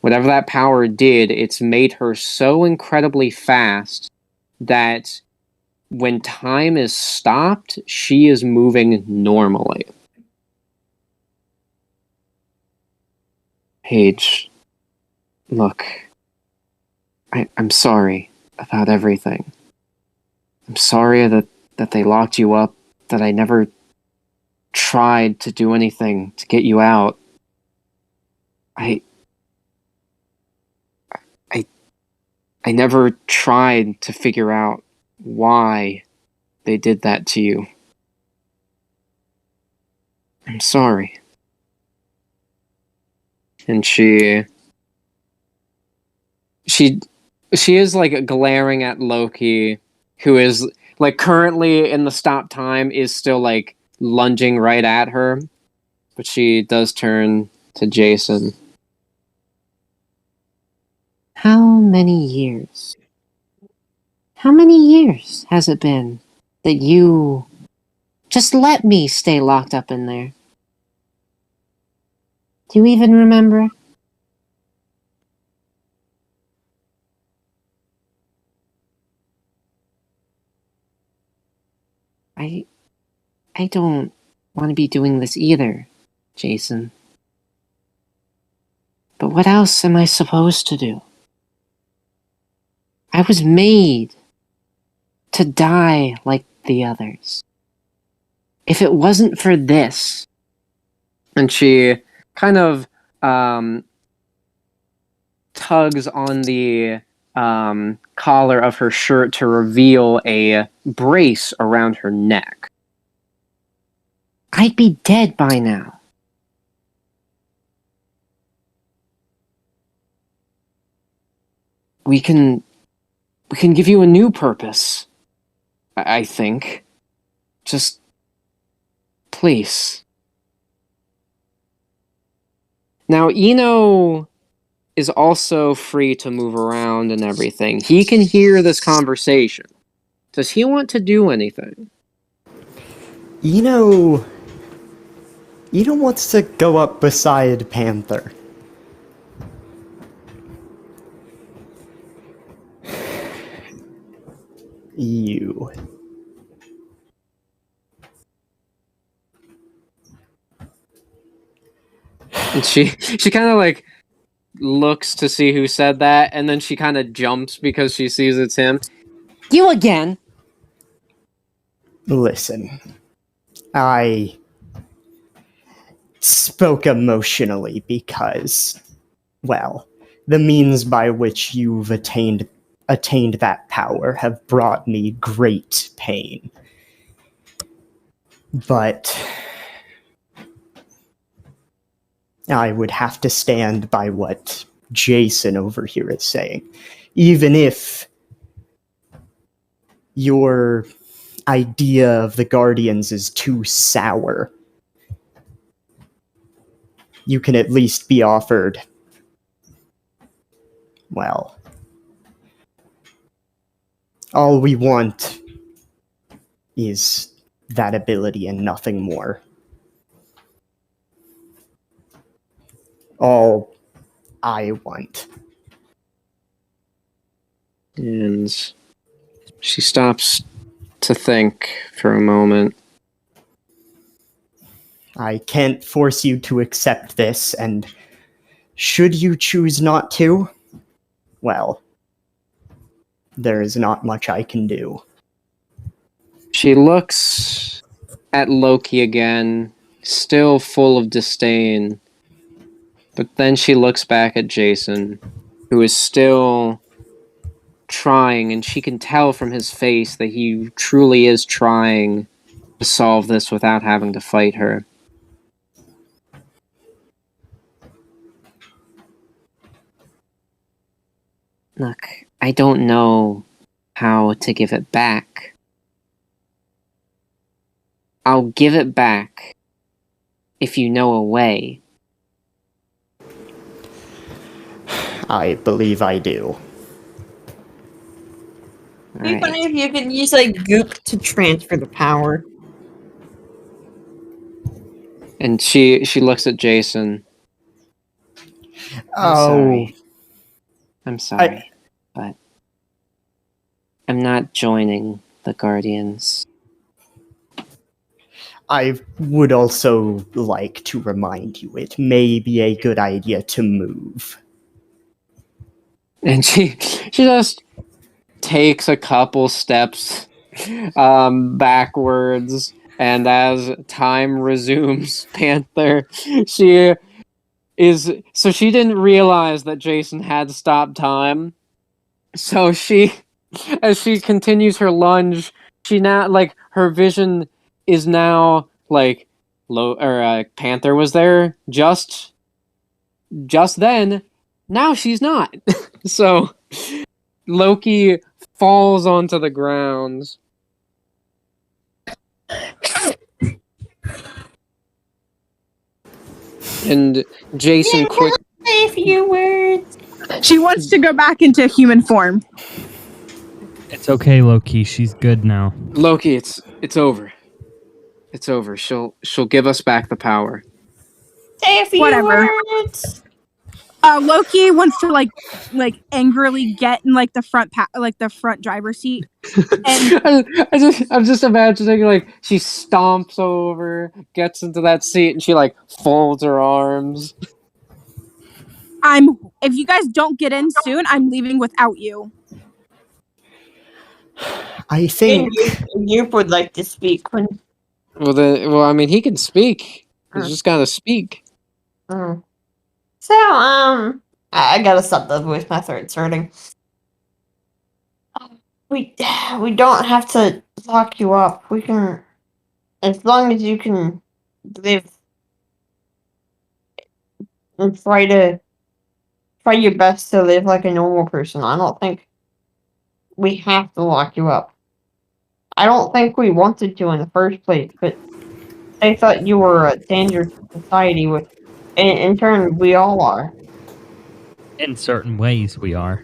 Whatever that power did, it's made her so incredibly fast that when time is stopped, she is moving normally. Paige, look, I'm sorry about everything. I'm sorry that they locked you up, that I never tried to do anything to get you out. I never tried to figure out why they did that to you. I'm sorry. And she is like glaring at Loki, who is like currently in the stop time is still like lunging right at her, but she does turn to Jason. How many years? How many years has it been that you just let me stay locked up in there? Do you even remember? I don't want to be doing this either, Jason. But what else am I supposed to do? I was made to die like the others. If it wasn't for this... And she kind of tugs on the collar of her shirt to reveal a brace around her neck. I'd be dead by now. We can give you a new purpose, I think. Just, please. Now, Eno is also free to move around and everything. He can hear this conversation. Does he want to do anything? Eno wants to go up beside Panther. You. And she kind of like looks to see who said that, and then she kind of jumps because she sees it's him. You again? Listen, I spoke emotionally because, well, the means by which you've attained that power have brought me great pain. But I would have to stand by what Jason over here is saying. Even if your idea of the Guardians is too sour, you can at least be offered, well, all we want is that ability and nothing more. All I want. And she stops to think for a moment. I can't force you to accept this, and should you choose not to, well, there is not much I can do. She looks at Loki again, still full of disdain. But then she looks back at Jason, who is still trying, and she can tell from his face that he truly is trying to solve this without having to fight her. Look, I don't know how to give it back. I'll give it back if you know a way. I believe I do. It'd be Alright. funny if you could use like Goop to transfer the power. And she looks at Jason. Oh, I'm sorry, but I'm not joining the Guardians. I would also like to remind you it may be a good idea to move. And she just takes a couple steps backwards, and as time resumes, Panther, she didn't realize that Jason had stopped time. So as she continues her lunge, she now, like, her vision is now like Panther was there just then. Now she's not. So Loki falls onto the ground. And Jason quick Say a few words. She wants to go back into human form. It's okay, Loki. She's good now. Loki, it's over. It's over. She'll give us back the power. Say a few Whatever. words. Loki wants to like angrily get in like the front driver's seat. And I'm just imagining, like, she stomps over, gets into that seat, and she like folds her arms. if you guys don't get in soon, I'm leaving without you. I think Goop would like to speak when. Well, I mean, he can speak. He's Mm. just gotta speak. So, I gotta stop the voice. My throat's hurting. We don't have to lock you up. We can, as long as you can live and try your best to live like a normal person. I don't think we have to lock you up. I don't think we wanted to in the first place, but they thought you were a danger to society. In turn, we all are. In certain ways, we are.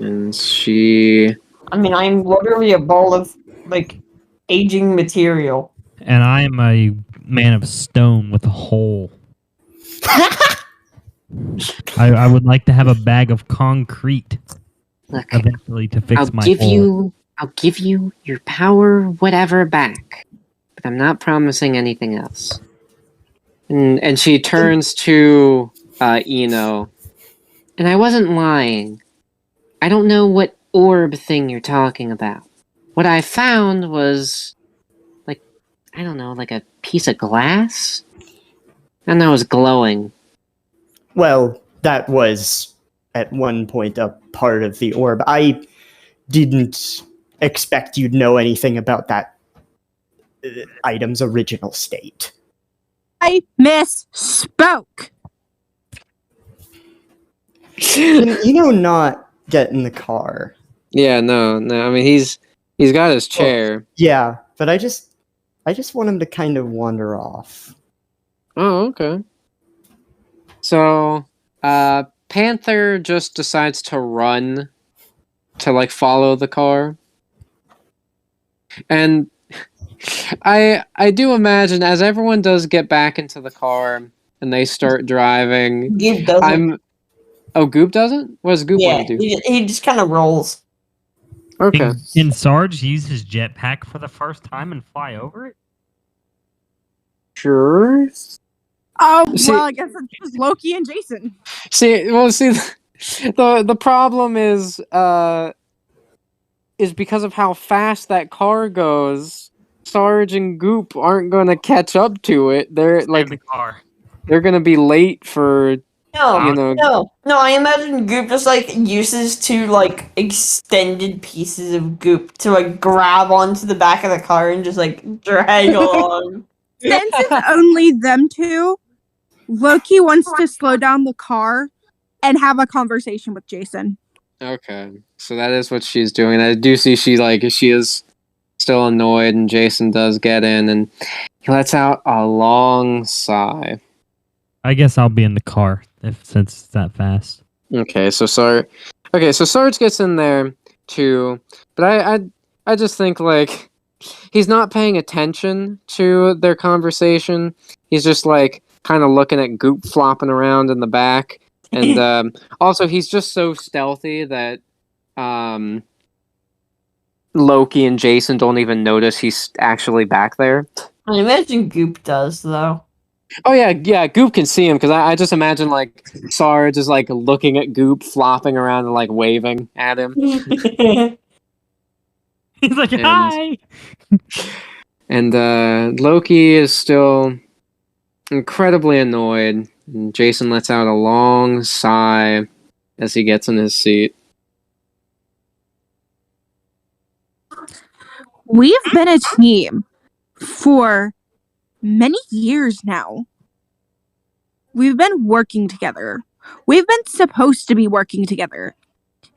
And she I mean, I'm literally a ball of, like, aging material. And I am a man of stone with a hole. I would like to have a bag of concrete look. eventually to fix I'll my give hole. I'll give you your power, whatever, back. But I'm not promising anything else. And she turns to Eno. And I wasn't lying. I don't know what orb thing you're talking about. What I found was, like, I don't know, like a piece of glass? And that was glowing. well, that was at one point a part of the orb. I didn't expect you'd know anything about that item's original state. I misspoke. Not get in the car. Yeah, no. I mean, he's He's got his chair. Yeah, but I just want him to kind of wander off. Oh, okay. So, Panther just decides to run to like follow the car. And I do imagine as everyone does get back into the car and they start driving, Goop doesn't. Goop doesn't? What does Goop Yeah, want to do? he just kind of rolls. Okay. Can Sarge use his jetpack for the first time and fly over it? Sure. Oh, See- well, I guess it's just Loki and Jason. See, the problem is because of how fast that car goes. Sarge and Goop aren't going to catch up to it. They're like the car. they're going to be late for No, you know. no. I imagine Goop just like uses two like extended pieces of Goop to like grab onto the back of the car and just like drag along. Since it's only them two, Loki wants to slow down the car and have a conversation with Jason. Okay, so that is what she's doing. I do see she is still annoyed, and Jason does get in, and he lets out a long sigh. I guess I'll be in the car since it's that fast. Okay, so Sarge gets in there too, but I just think like he's not paying attention to their conversation. He's just like kind of looking at Goop flopping around in the back, and also he's just so stealthy that Loki and Jason don't even notice he's actually back there. I imagine Goop does though. Oh yeah, Goop can see him because I just imagine like Sarge is like looking at Goop flopping around and like waving at him. He's like, And- hi! And Loki is still incredibly annoyed. And Jason lets out a long sigh as he gets in his seat. We've been a team for many years now. We've been working together. We've been supposed to be working together.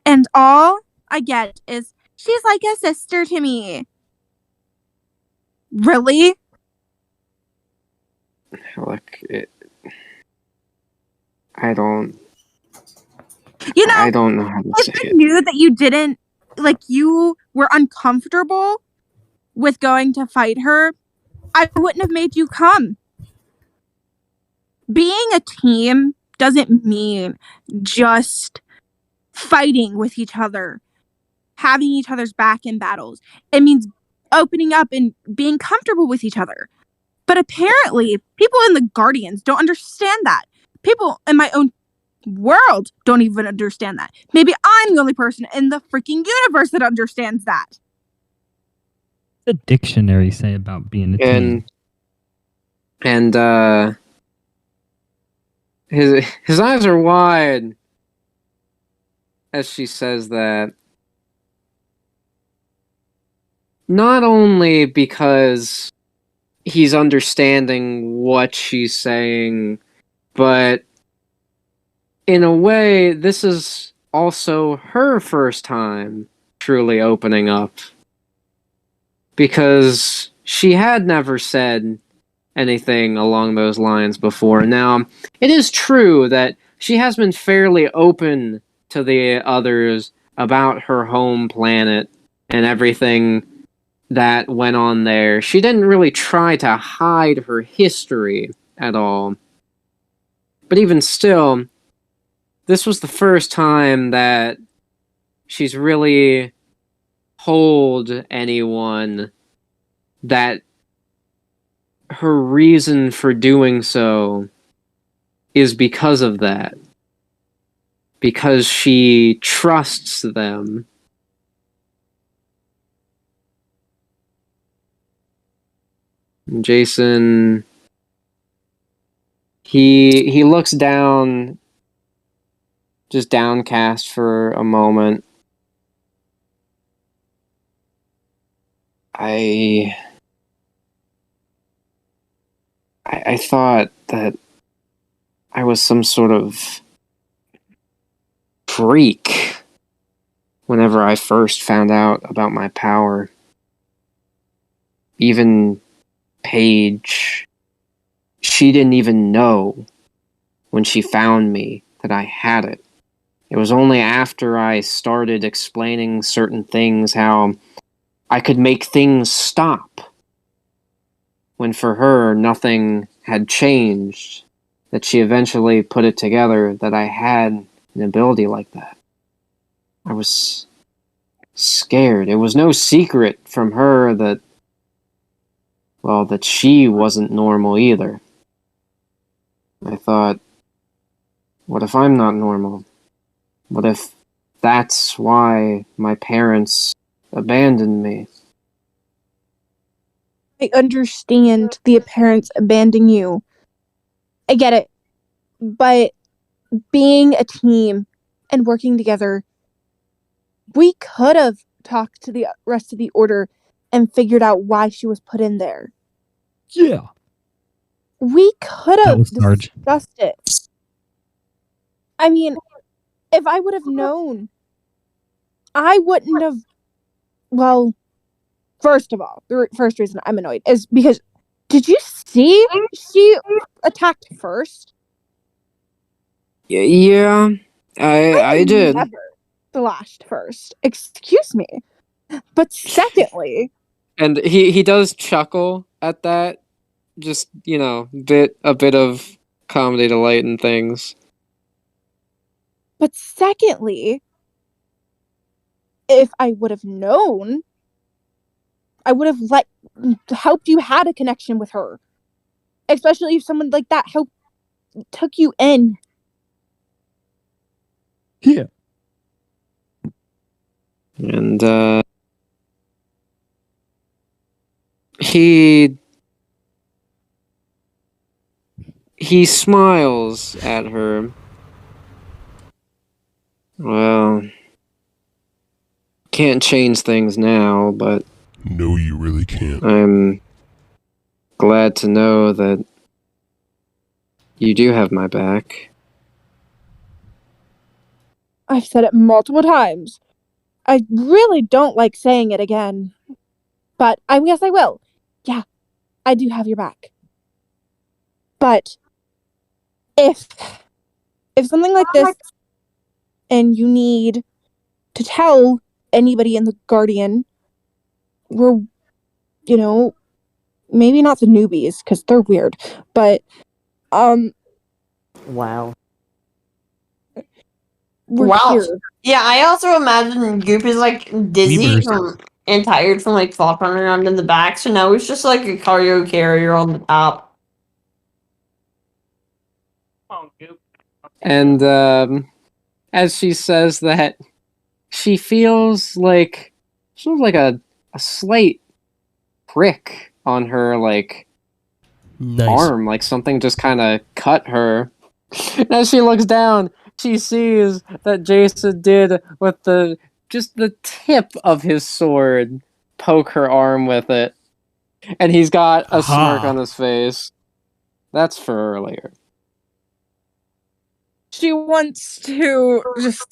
And all I get is, she's like a sister to me. Really? Look, I don't You know, I don't know how to say if I it. knew that you didn't, like, you were uncomfortable with going to fight her, I wouldn't have made you come. Being a team doesn't mean just fighting with each other, having each other's back in battles. It means opening up and being comfortable with each other. But apparently, people in the Guardians don't understand that. People in my own world don't even understand that. Maybe I'm the only person in the freaking universe that understands that. What's the dictionary say about being a team? And his eyes are wide as she says that. Not only because he's understanding what she's saying, but in a way, this is also her first time truly opening up. Because she had never said anything along those lines before. Now, it is true that she has been fairly open to the others about her home planet and everything that went on there. She didn't really try to hide her history at all. But even still, this was the first time that she's really told anyone that her reason for doing so is because of that. Because she trusts them. Jason, he looks down, just downcast for a moment. I thought that I was some sort of freak whenever I first found out about my power. even Paige, she didn't even know when she found me that I had it. It was only after I started explaining certain things how I could make things stop, when for her nothing had changed, that she eventually put it together that I had an ability like that. I was scared. It was no secret from her that, well, that she wasn't normal either. I thought, what if I'm not normal? What if that's why my parents abandoned me? I understand the parents abandoning you. I get it. But being a team and working together, we could have talked to the rest of the order and figured out why she was put in there. Yeah. We could That have was Sarge. discussed it. I mean, if I would have known, I wouldn't have. Well, first of all, the first reason I'm annoyed is because did you see she attacked first? Yeah, I did. Never flashed first. Excuse me. But secondly, And he does chuckle at that. Just, a bit of comedy to lighten things. if I would have known, I would have helped you had a connection with her. Especially if someone like that took you in. Yeah. And he smiles at her. Well, can't change things now, but No, you really can't. I'm glad to know that you do have my back. I've said it multiple times. I really don't like saying it again. But I guess I will. Yeah, I do have your back. But if something like this and you need to tell anybody in the Guardian, we're, maybe not the newbies because they're weird, but Wow. we're Wow. here. Yeah, I also imagine Goop is like dizzy Weavers. and tired from like flopping around in the back, so now he's just like a cargo carrier on the top. And as she says that, she feels like a slight prick on her Nice. arm, like something just kind of cut her. As she looks down, she sees that Jason did with the tip of his sword poke her arm with it, and he's got a smirk Aha. on his face. That's for earlier. She wants to just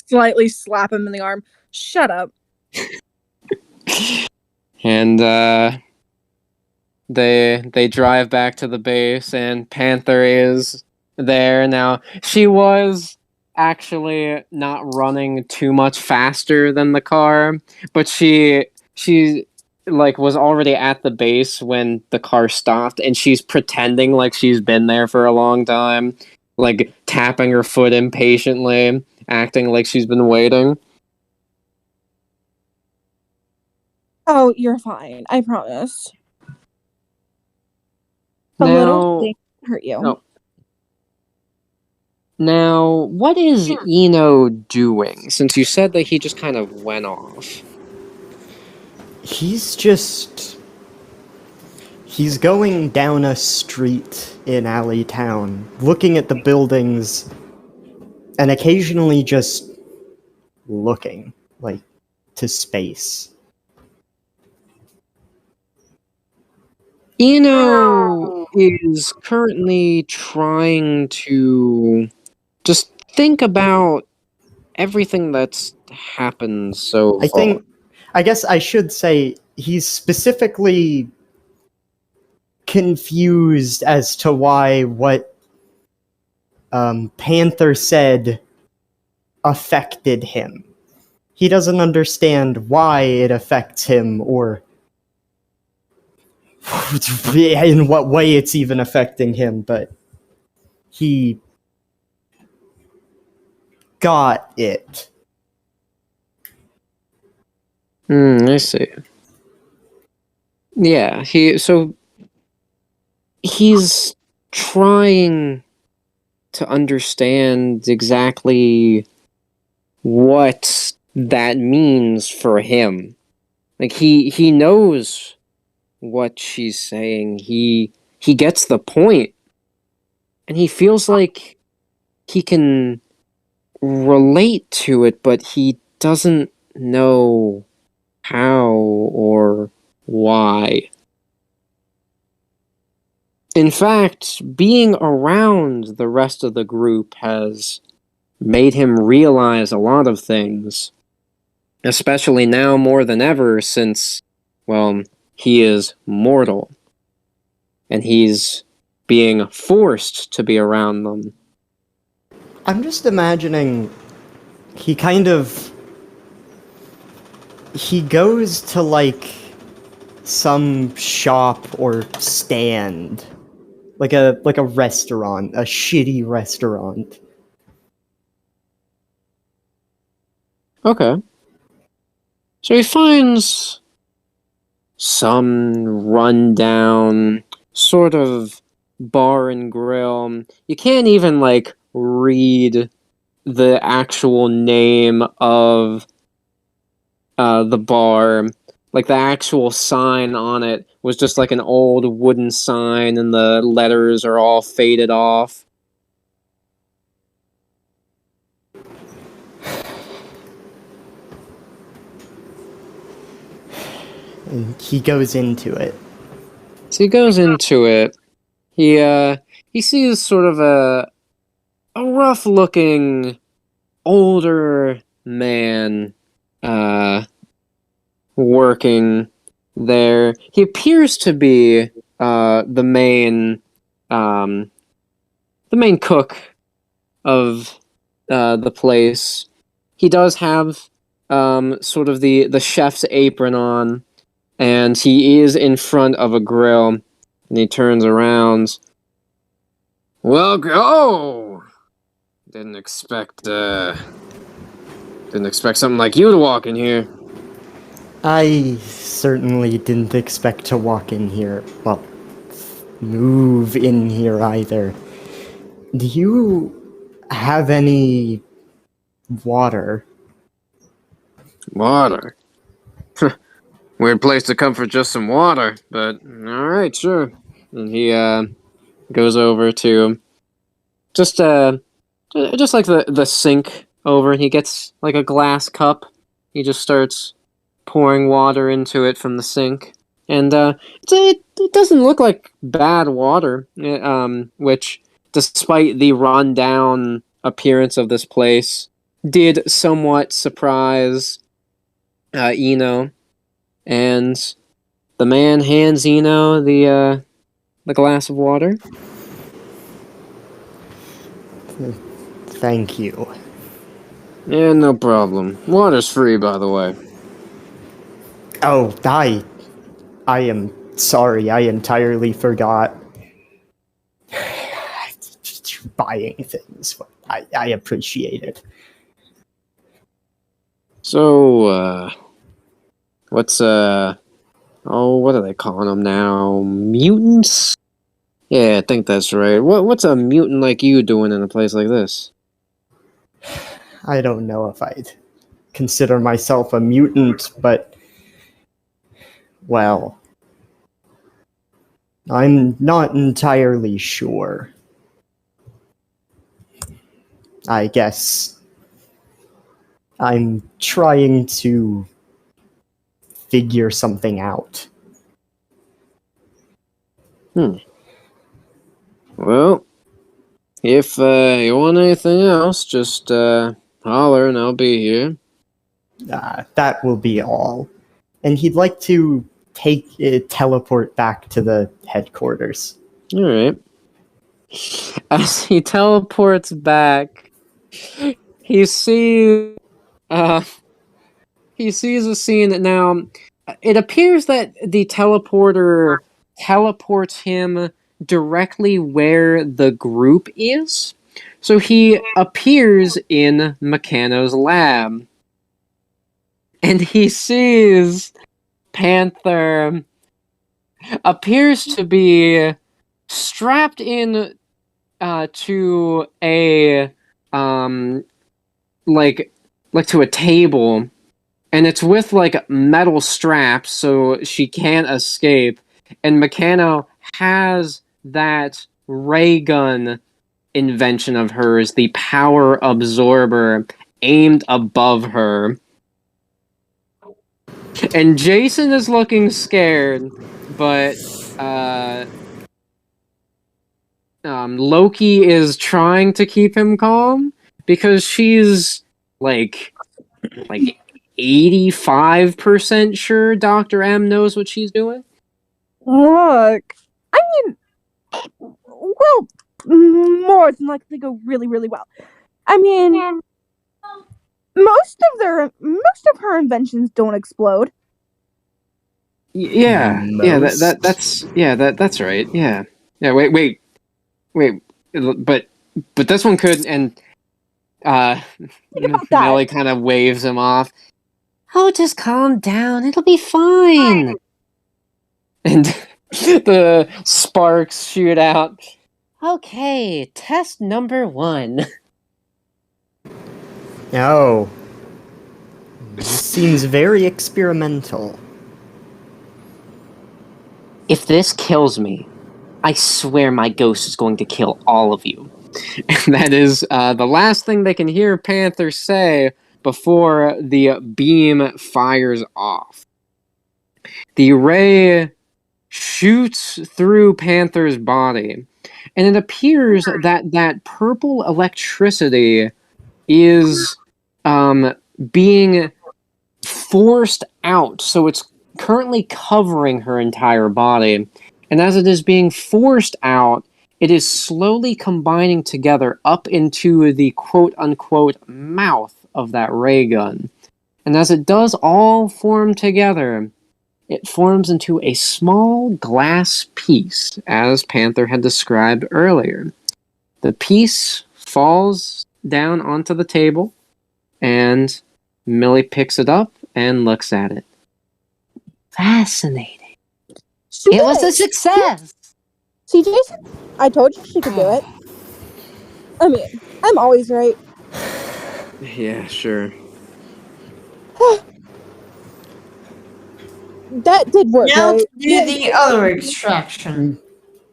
slightly slap him in the arm. Shut up. And they drive back to the base, and Panther is there now. She was actually not running too much faster than the car, but she was already at the base when the car stopped, and she's pretending like she's been there for a long time, like tapping her foot impatiently, acting like she's been waiting. Oh, you're fine. I promise. A Now- little thing hurt you. No. Now, what is Eno doing, since you said that he just kind of went off? He's going down a street in Alley Town, looking at the buildings, and occasionally just looking, like, to space. Eno is currently trying to just think about everything that's happened so far. I guess I should say he's specifically confused as to why what Panther said affected him. He doesn't understand why it affects him or in what way it's even affecting him, but he got it. I see. Yeah, he's trying to understand exactly what that means for him. Like he knows what she's saying. He gets the point. And he feels like he can relate to it, but he doesn't know how or why. In fact, being around the rest of the group has made him realize a lot of things, especially now more than ever since, well, he is mortal, and he's being forced to be around them. I'm just imagining he goes to like some shop or stand, like a restaurant, a shitty restaurant. Okay. So he finds some rundown sort of bar and grill. You can't even like read the actual name of the bar. Like the actual sign on it was just like an old wooden sign and the letters are all faded off. And he goes into it. So he goes into it. He sees sort of a rough-looking older man working there. He appears to be the main cook of the place. He does have sort of the chef's apron on, and he is in front of a grill, and he turns around. Well, didn't expect something like you to walk in here. I certainly didn't expect to walk in here. Well, move in here either. Do you have any water? Water? Weird place to come for just some water, but alright, sure. And he goes over to just like the sink over, and he gets like a glass cup. He just starts pouring water into it from the sink. And it doesn't look like bad water, which, despite the run-down appearance of this place, did somewhat surprise Eno. And the man hands Eno the glass of water. Thank you. Yeah, no problem. Water's free, by the way. Oh, I am sorry, I entirely forgot. Buying things. I appreciate it. So, what are they calling them now? Mutants? Yeah, I think that's right. What's a mutant like you doing in a place like this? I don't know if I'd consider myself a mutant, but well, I'm not entirely sure. I guess I'm trying to figure something out. Well, if you want anything else, just holler and I'll be here. That will be all. and he'd like to teleport back to the headquarters. All right. As he teleports back, he sees a scene. Now, it appears that the teleporter teleports him directly where the group is. So he appears in Meccano's lab. And he sees Panther appears to be strapped in to a like to a table, and it's with like metal straps so she can't escape. And Meccano has that ray gun invention of hers, the power absorber, aimed above her. And Jason is looking scared, but Loki is trying to keep him calm because she's like 85% sure Dr. M knows what she's doing. Look, I mean, well, more than likely go really, really well. I mean, most of her inventions don't explode. That's right. Yeah. Wait. But this one could, and Millie kind of waves him off. Oh, just calm down. It'll be fine. And the sparks shoot out. Okay, test number 1. Oh. This seems very experimental. If this kills me, I swear my ghost is going to kill all of you. And that is the last thing they can hear Panther say before the beam fires off. The ray shoots through Panther's body, and it appears that purple electricity is being forced out, so it's currently covering her entire body. And as it is being forced out, it is slowly combining together up into the quote-unquote mouth of that ray gun. And as it does all form together, it forms into a small glass piece, as Panther had described earlier. The piece falls down onto the table, and Millie picks it up and looks at it. Fascinating. It was a success! See, Jason, I told you she could do it. I mean, I'm always right. Yeah, sure. That did work, Now right? to do the other extraction.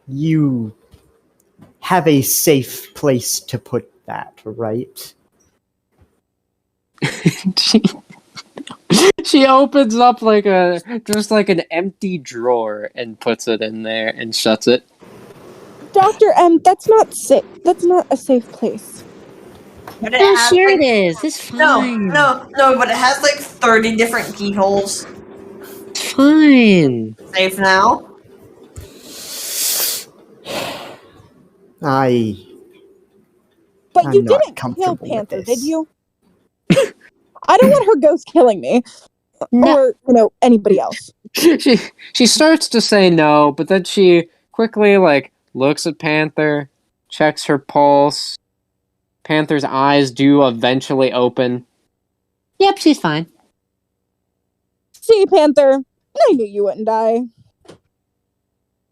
You have a safe place to put that, right? She opens up just like an empty drawer and puts it in there and shuts it. Dr. M, that's not safe. That's not a safe place. But it has, Sure like, it is. It's fine. No, but it has like 30 different keyholes. It's fine. Safe now. But I'm you not didn't kill comfortable with Panther, this. did you? I don't want her ghost killing me. No. Or, anybody else. She starts to say no, but then she quickly looks at Panther, checks her pulse. Panther's eyes do eventually open. Yep, she's fine. See, Panther, I knew you wouldn't die.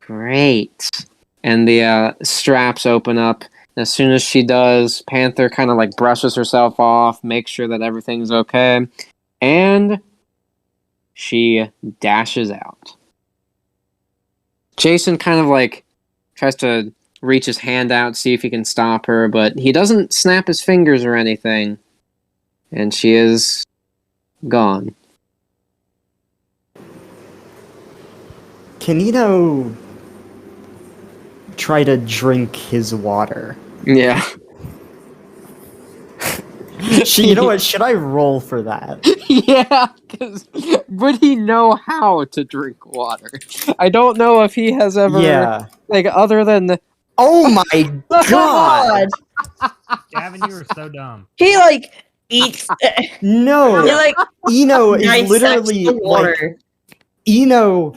Great. And the straps open up. As soon as she does, Panther kind of brushes herself off, makes sure that everything's okay, and she dashes out. Jason kind of tries to reach his hand out, see if he can stop her, but he doesn't snap his fingers or anything, and she is gone. Canito try to drink his water. Yeah. You know what? Should I roll for that? Yeah, because would he know how to drink water? I don't know if he has ever, Yeah. like, other than. Oh my god! Gavin, you are so dumb. He like eats. No, He like Eno is dissects literally the like water. Eno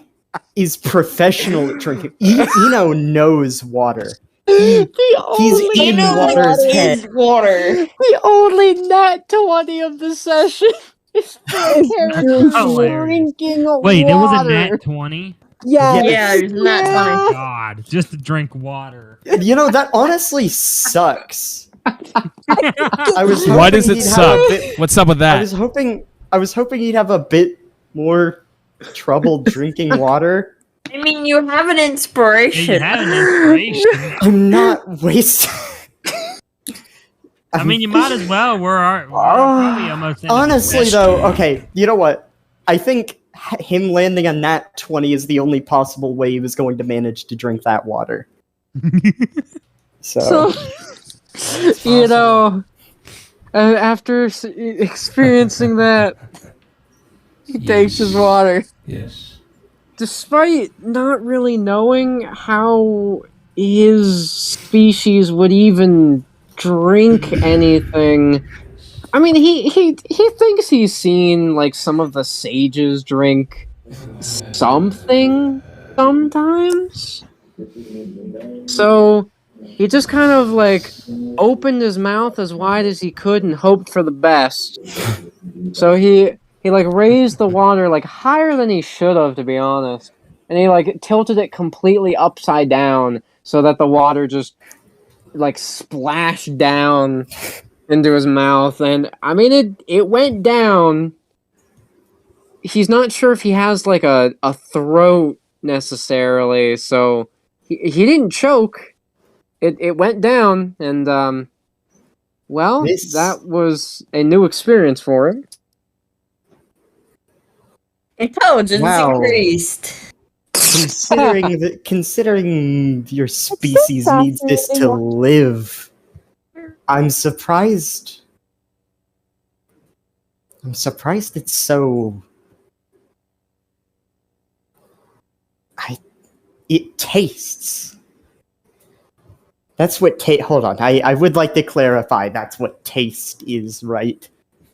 is professional at drinking. Eno knows water. The He's only, in Eno water's head. is water. the only nat 20 of the session is for a character hilarious. drinking Wait, there was a water. nat 20? Yeah. Yeah, there's not funny. God, just to drink water. You know, that honestly sucks. I was Why hoping does it he'd have suck? a bit- What's up with I that? was hoping he'd have a bit more trouble drinking water. I mean, you have an You inspiration. had an inspiration. I'm not wasting. I mean, you might as well. We're probably almost. into the Honestly, rest. though, okay, you know what? I think him landing a nat 20 is the only possible way he was going to manage to drink that water. So, You know, after experiencing that, he takes his water. Yes. Despite not really knowing how his species would even drink anything. I mean, he thinks he's seen like some of the sages drink something sometimes. So he just kind of like opened his mouth as wide as he could and hoped for the best. So he like raised the water like higher than he should have, to be honest. And he like tilted it completely upside down so that the water just like splashed down into his mouth. And I mean it went down. He's not sure if he has like a throat necessarily, so he didn't choke. It went down, and well, This- that was a new experience for him. Intelligence Wow. increased. considering your species needs this to fascinating. live, I'm surprised. I'm surprised it's so. It tastes. That's what hold on. I would like to clarify that's what taste is, right?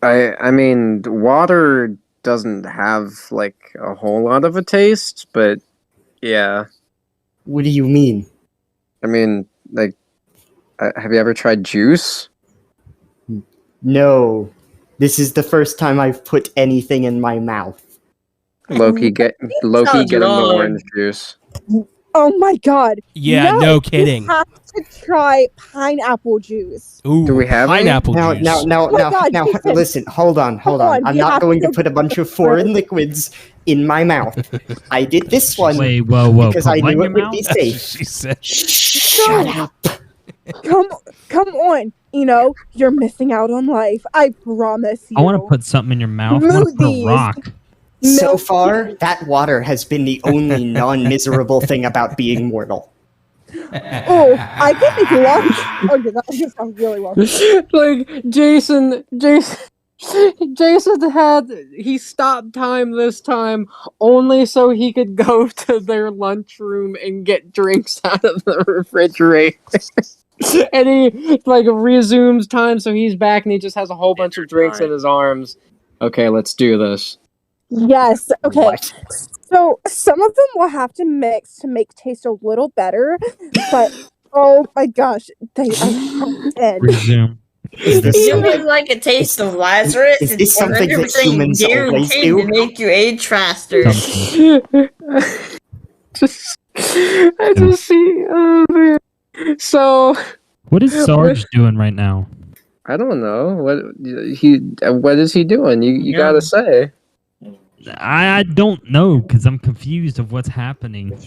I mean, water doesn't have like a whole lot of a taste, but yeah. What do you mean? I mean, like, have you ever tried juice? No. This is the first time I've put anything in my mouth. Loki, get him sounds the wrong. orange juice. Oh my god. Yeah, Yes, no kidding. You have to try pineapple juice. Ooh, Do we have any? pineapple Now, juice? Oh my God, Jason. listen, hold on. Come on, I'm you not have going to to- put a bunch of foreign liquids in my mouth. I did this one Wait, whoa. because put I what in knew your it would mouth? be That's what safe. she said. Shut up. Come on. You know, you're missing out on life. I promise you. I want to put something in your mouth. I want to put a Smoothies. rock. So Milk. far, that water has been the only non-miserable thing about being mortal. Oh, I can make lunch. Oh, yeah, that sounds really well. Like Jason he stopped time this time only so he could go to their lunchroom and get drinks out of the refrigerator. And he like resumes time, so he's back and he just has a whole bunch of drinks in his arms. Okay, let's do this. Yes. Okay. What? So some of them will have to mix to make taste a little better, but oh my gosh, they are 10. Resume. Is this You something- would like a taste of Lazarus. is this It's something that 100% humans always guaranteed do? to make you age faster. I just see. Oh man. So What is Sarge doing right now? I don't know what is he doing? You Yeah. gotta say. I don't know because I'm confused of what's happening.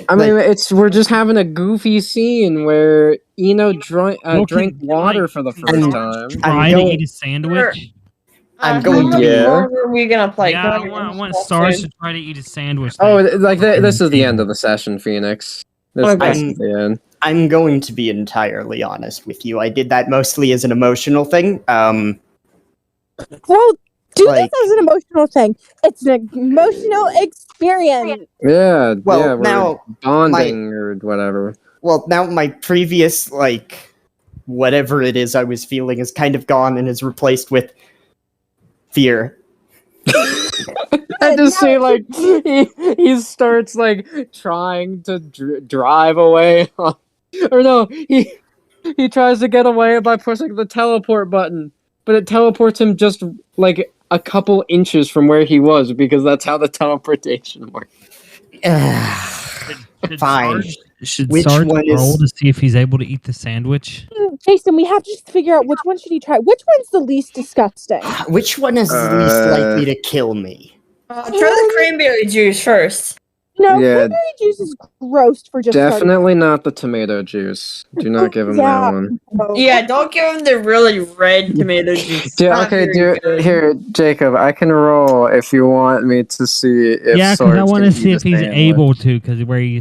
I mean, we're just having a goofy scene where Eno drank water for the first I'm- time. Try to going- eat a sandwich. I'm going How to- much Yeah. longer are we gonna play? Yeah, Go I ahead. want Sarge to try to eat a sandwich. Oh, thing. like this is the end of the session, Phoenix. This Okay. is the end. I'm going to be entirely honest with you. I did that mostly as an emotional thing. Well, do Like- this as an emotional thing. It's an emotional experience. Yeah, Well, yeah, we're now bonding or whatever. Well, now my previous, like, whatever it is I was feeling is kind of gone and is replaced with fear. I just see like he starts like trying to drive away, or no, he tries to get away by pushing the teleport button, but it teleports him just like a couple inches from where he was because that's how the teleportation works. Should Fine. Should Which Sarge one roll is- to see if he's able to eat the sandwich? Jason, we have to just figure out which one should he try. Which one's the least disgusting? Which one is least likely to kill me? Try the cranberry juice first. No, Yeah. cranberry juice is gross for just Definitely not the tomato juice. Do not give him Yeah. that one. starting. Yeah, don't give him the really red tomato juice. It's not Okay, very good. here, Jacob. I can roll if you want me to see if. Yeah, because I Sarge want can to see eat if a he's sandwich. able to, because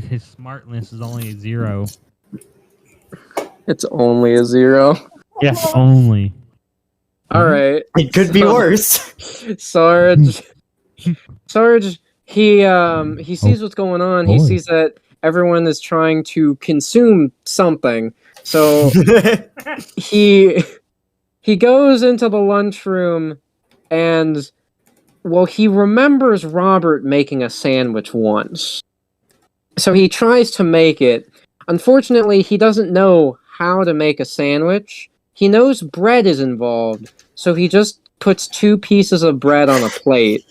his smartness is only a 0. It's only a 0. Yes, only. All right, It could be So- worse. Sarge. Sarge. He sees what's going on. He boy. sees that everyone is trying to consume something. So he goes into the lunchroom and he remembers Robert making a sandwich once. So he tries to make it. Unfortunately, he doesn't know how to make a sandwich. He knows bread is involved, so he just puts 2 pieces of bread on a plate.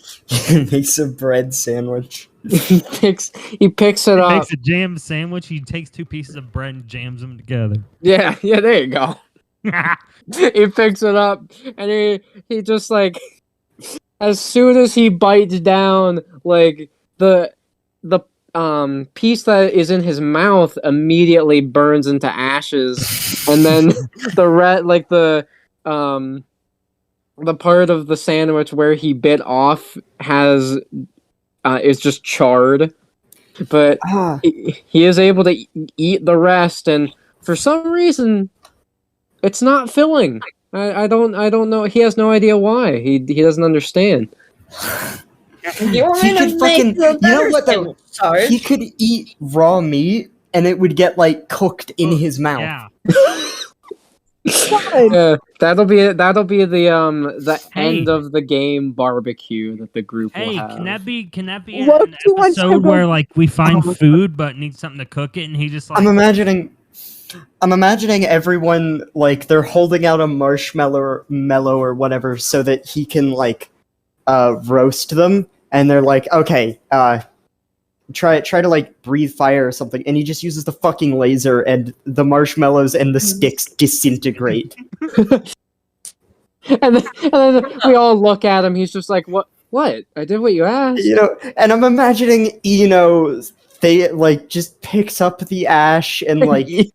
Makes a bread sandwich. he picks it He up. makes a jam sandwich. He takes 2 pieces of bread and jams them together. Yeah, there you go. He picks it up and he just like as soon as he bites down, like the piece that is in his mouth immediately burns into ashes, and then the part of the sandwich where he bit off is just charred, but Ah, he is able to eat the rest, and for some reason it's not filling. I don't know. He has no idea why. He doesn't understand. You want He me could to fucking- make the you know better what, though? sandwich, Sarge? he could eat raw meat and it would get, like, cooked in his mouth. Yeah. God. Yeah, that'll be the Hey. end of the game barbecue that the group will Hey, have. can that be Look, an he wants to episode go- where like we find food but need something to cook it, and he just like I'm imagining everyone, like, they're holding out a marshmallow or whatever so that he can, like, roast them, and they're like, okay, try to, like, breathe fire or something, and he just uses the fucking laser, and the marshmallows and the sticks disintegrate. and then we all look at him. He's just like, "What? What? I did what you asked." You know, and I'm imagining, they, like, just picks up the ash and, like, he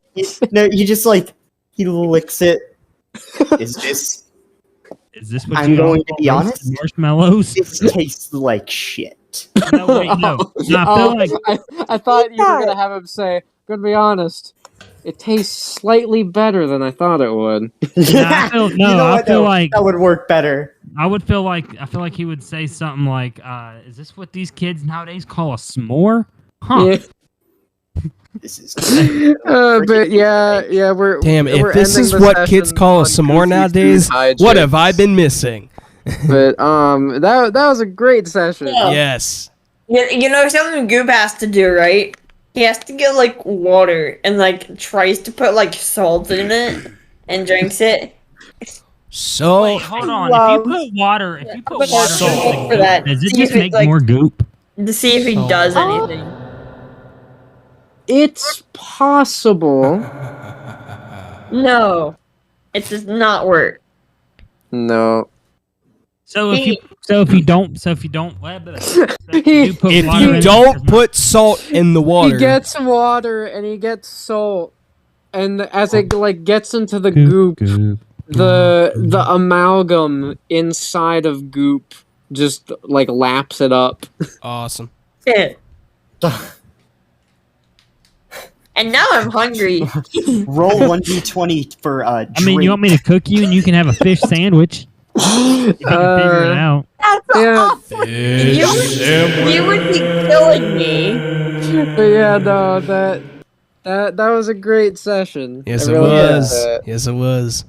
just, like, he licks it. Is is this what I'm you going all to be roast honest? marshmallows? this tastes like shit. No, wait, no. No, I feel like I thought you were Yeah. gonna have him say, "Gonna be honest, it tastes slightly better than I thought it would." I feel- You no, know I what, feel though? like- that would work better. I feel like he would say something like, "Is this what these kids nowadays call a s'more?" Huh? Yeah. This is But yeah, we're Damn, we're if this ending is the what session kids call a on s'more Goofy nowadays, Food what have I hijinks. been missing? But that was a great session. Yeah. Yes. You know something Goop has to do, right? He has to get like water and like tries to put like salt in it and drinks it. So Wait, hold on. Love- If you put water Put in salt goop, for that. does it See just if it, make like- more goop? To see if he So- does Oh. anything. It's possible. No. It does not work. No. So if you blah, blah, blah. So if He- you do put if water in you it, don't does put salt in the water, He gets water and he gets salt, and as it like gets into the not- goop, goop. the amalgam inside of goop just like laps it up. awesome. Yeah. And now I'm hungry. roll 1d20 for I mean, you want me to cook you and you can have a fish sandwich? If you can figure it out. That's Yeah. awful. You would be killing me. But yeah, no, that was a great session. Yes, I it really liked was. that. Yes, it was.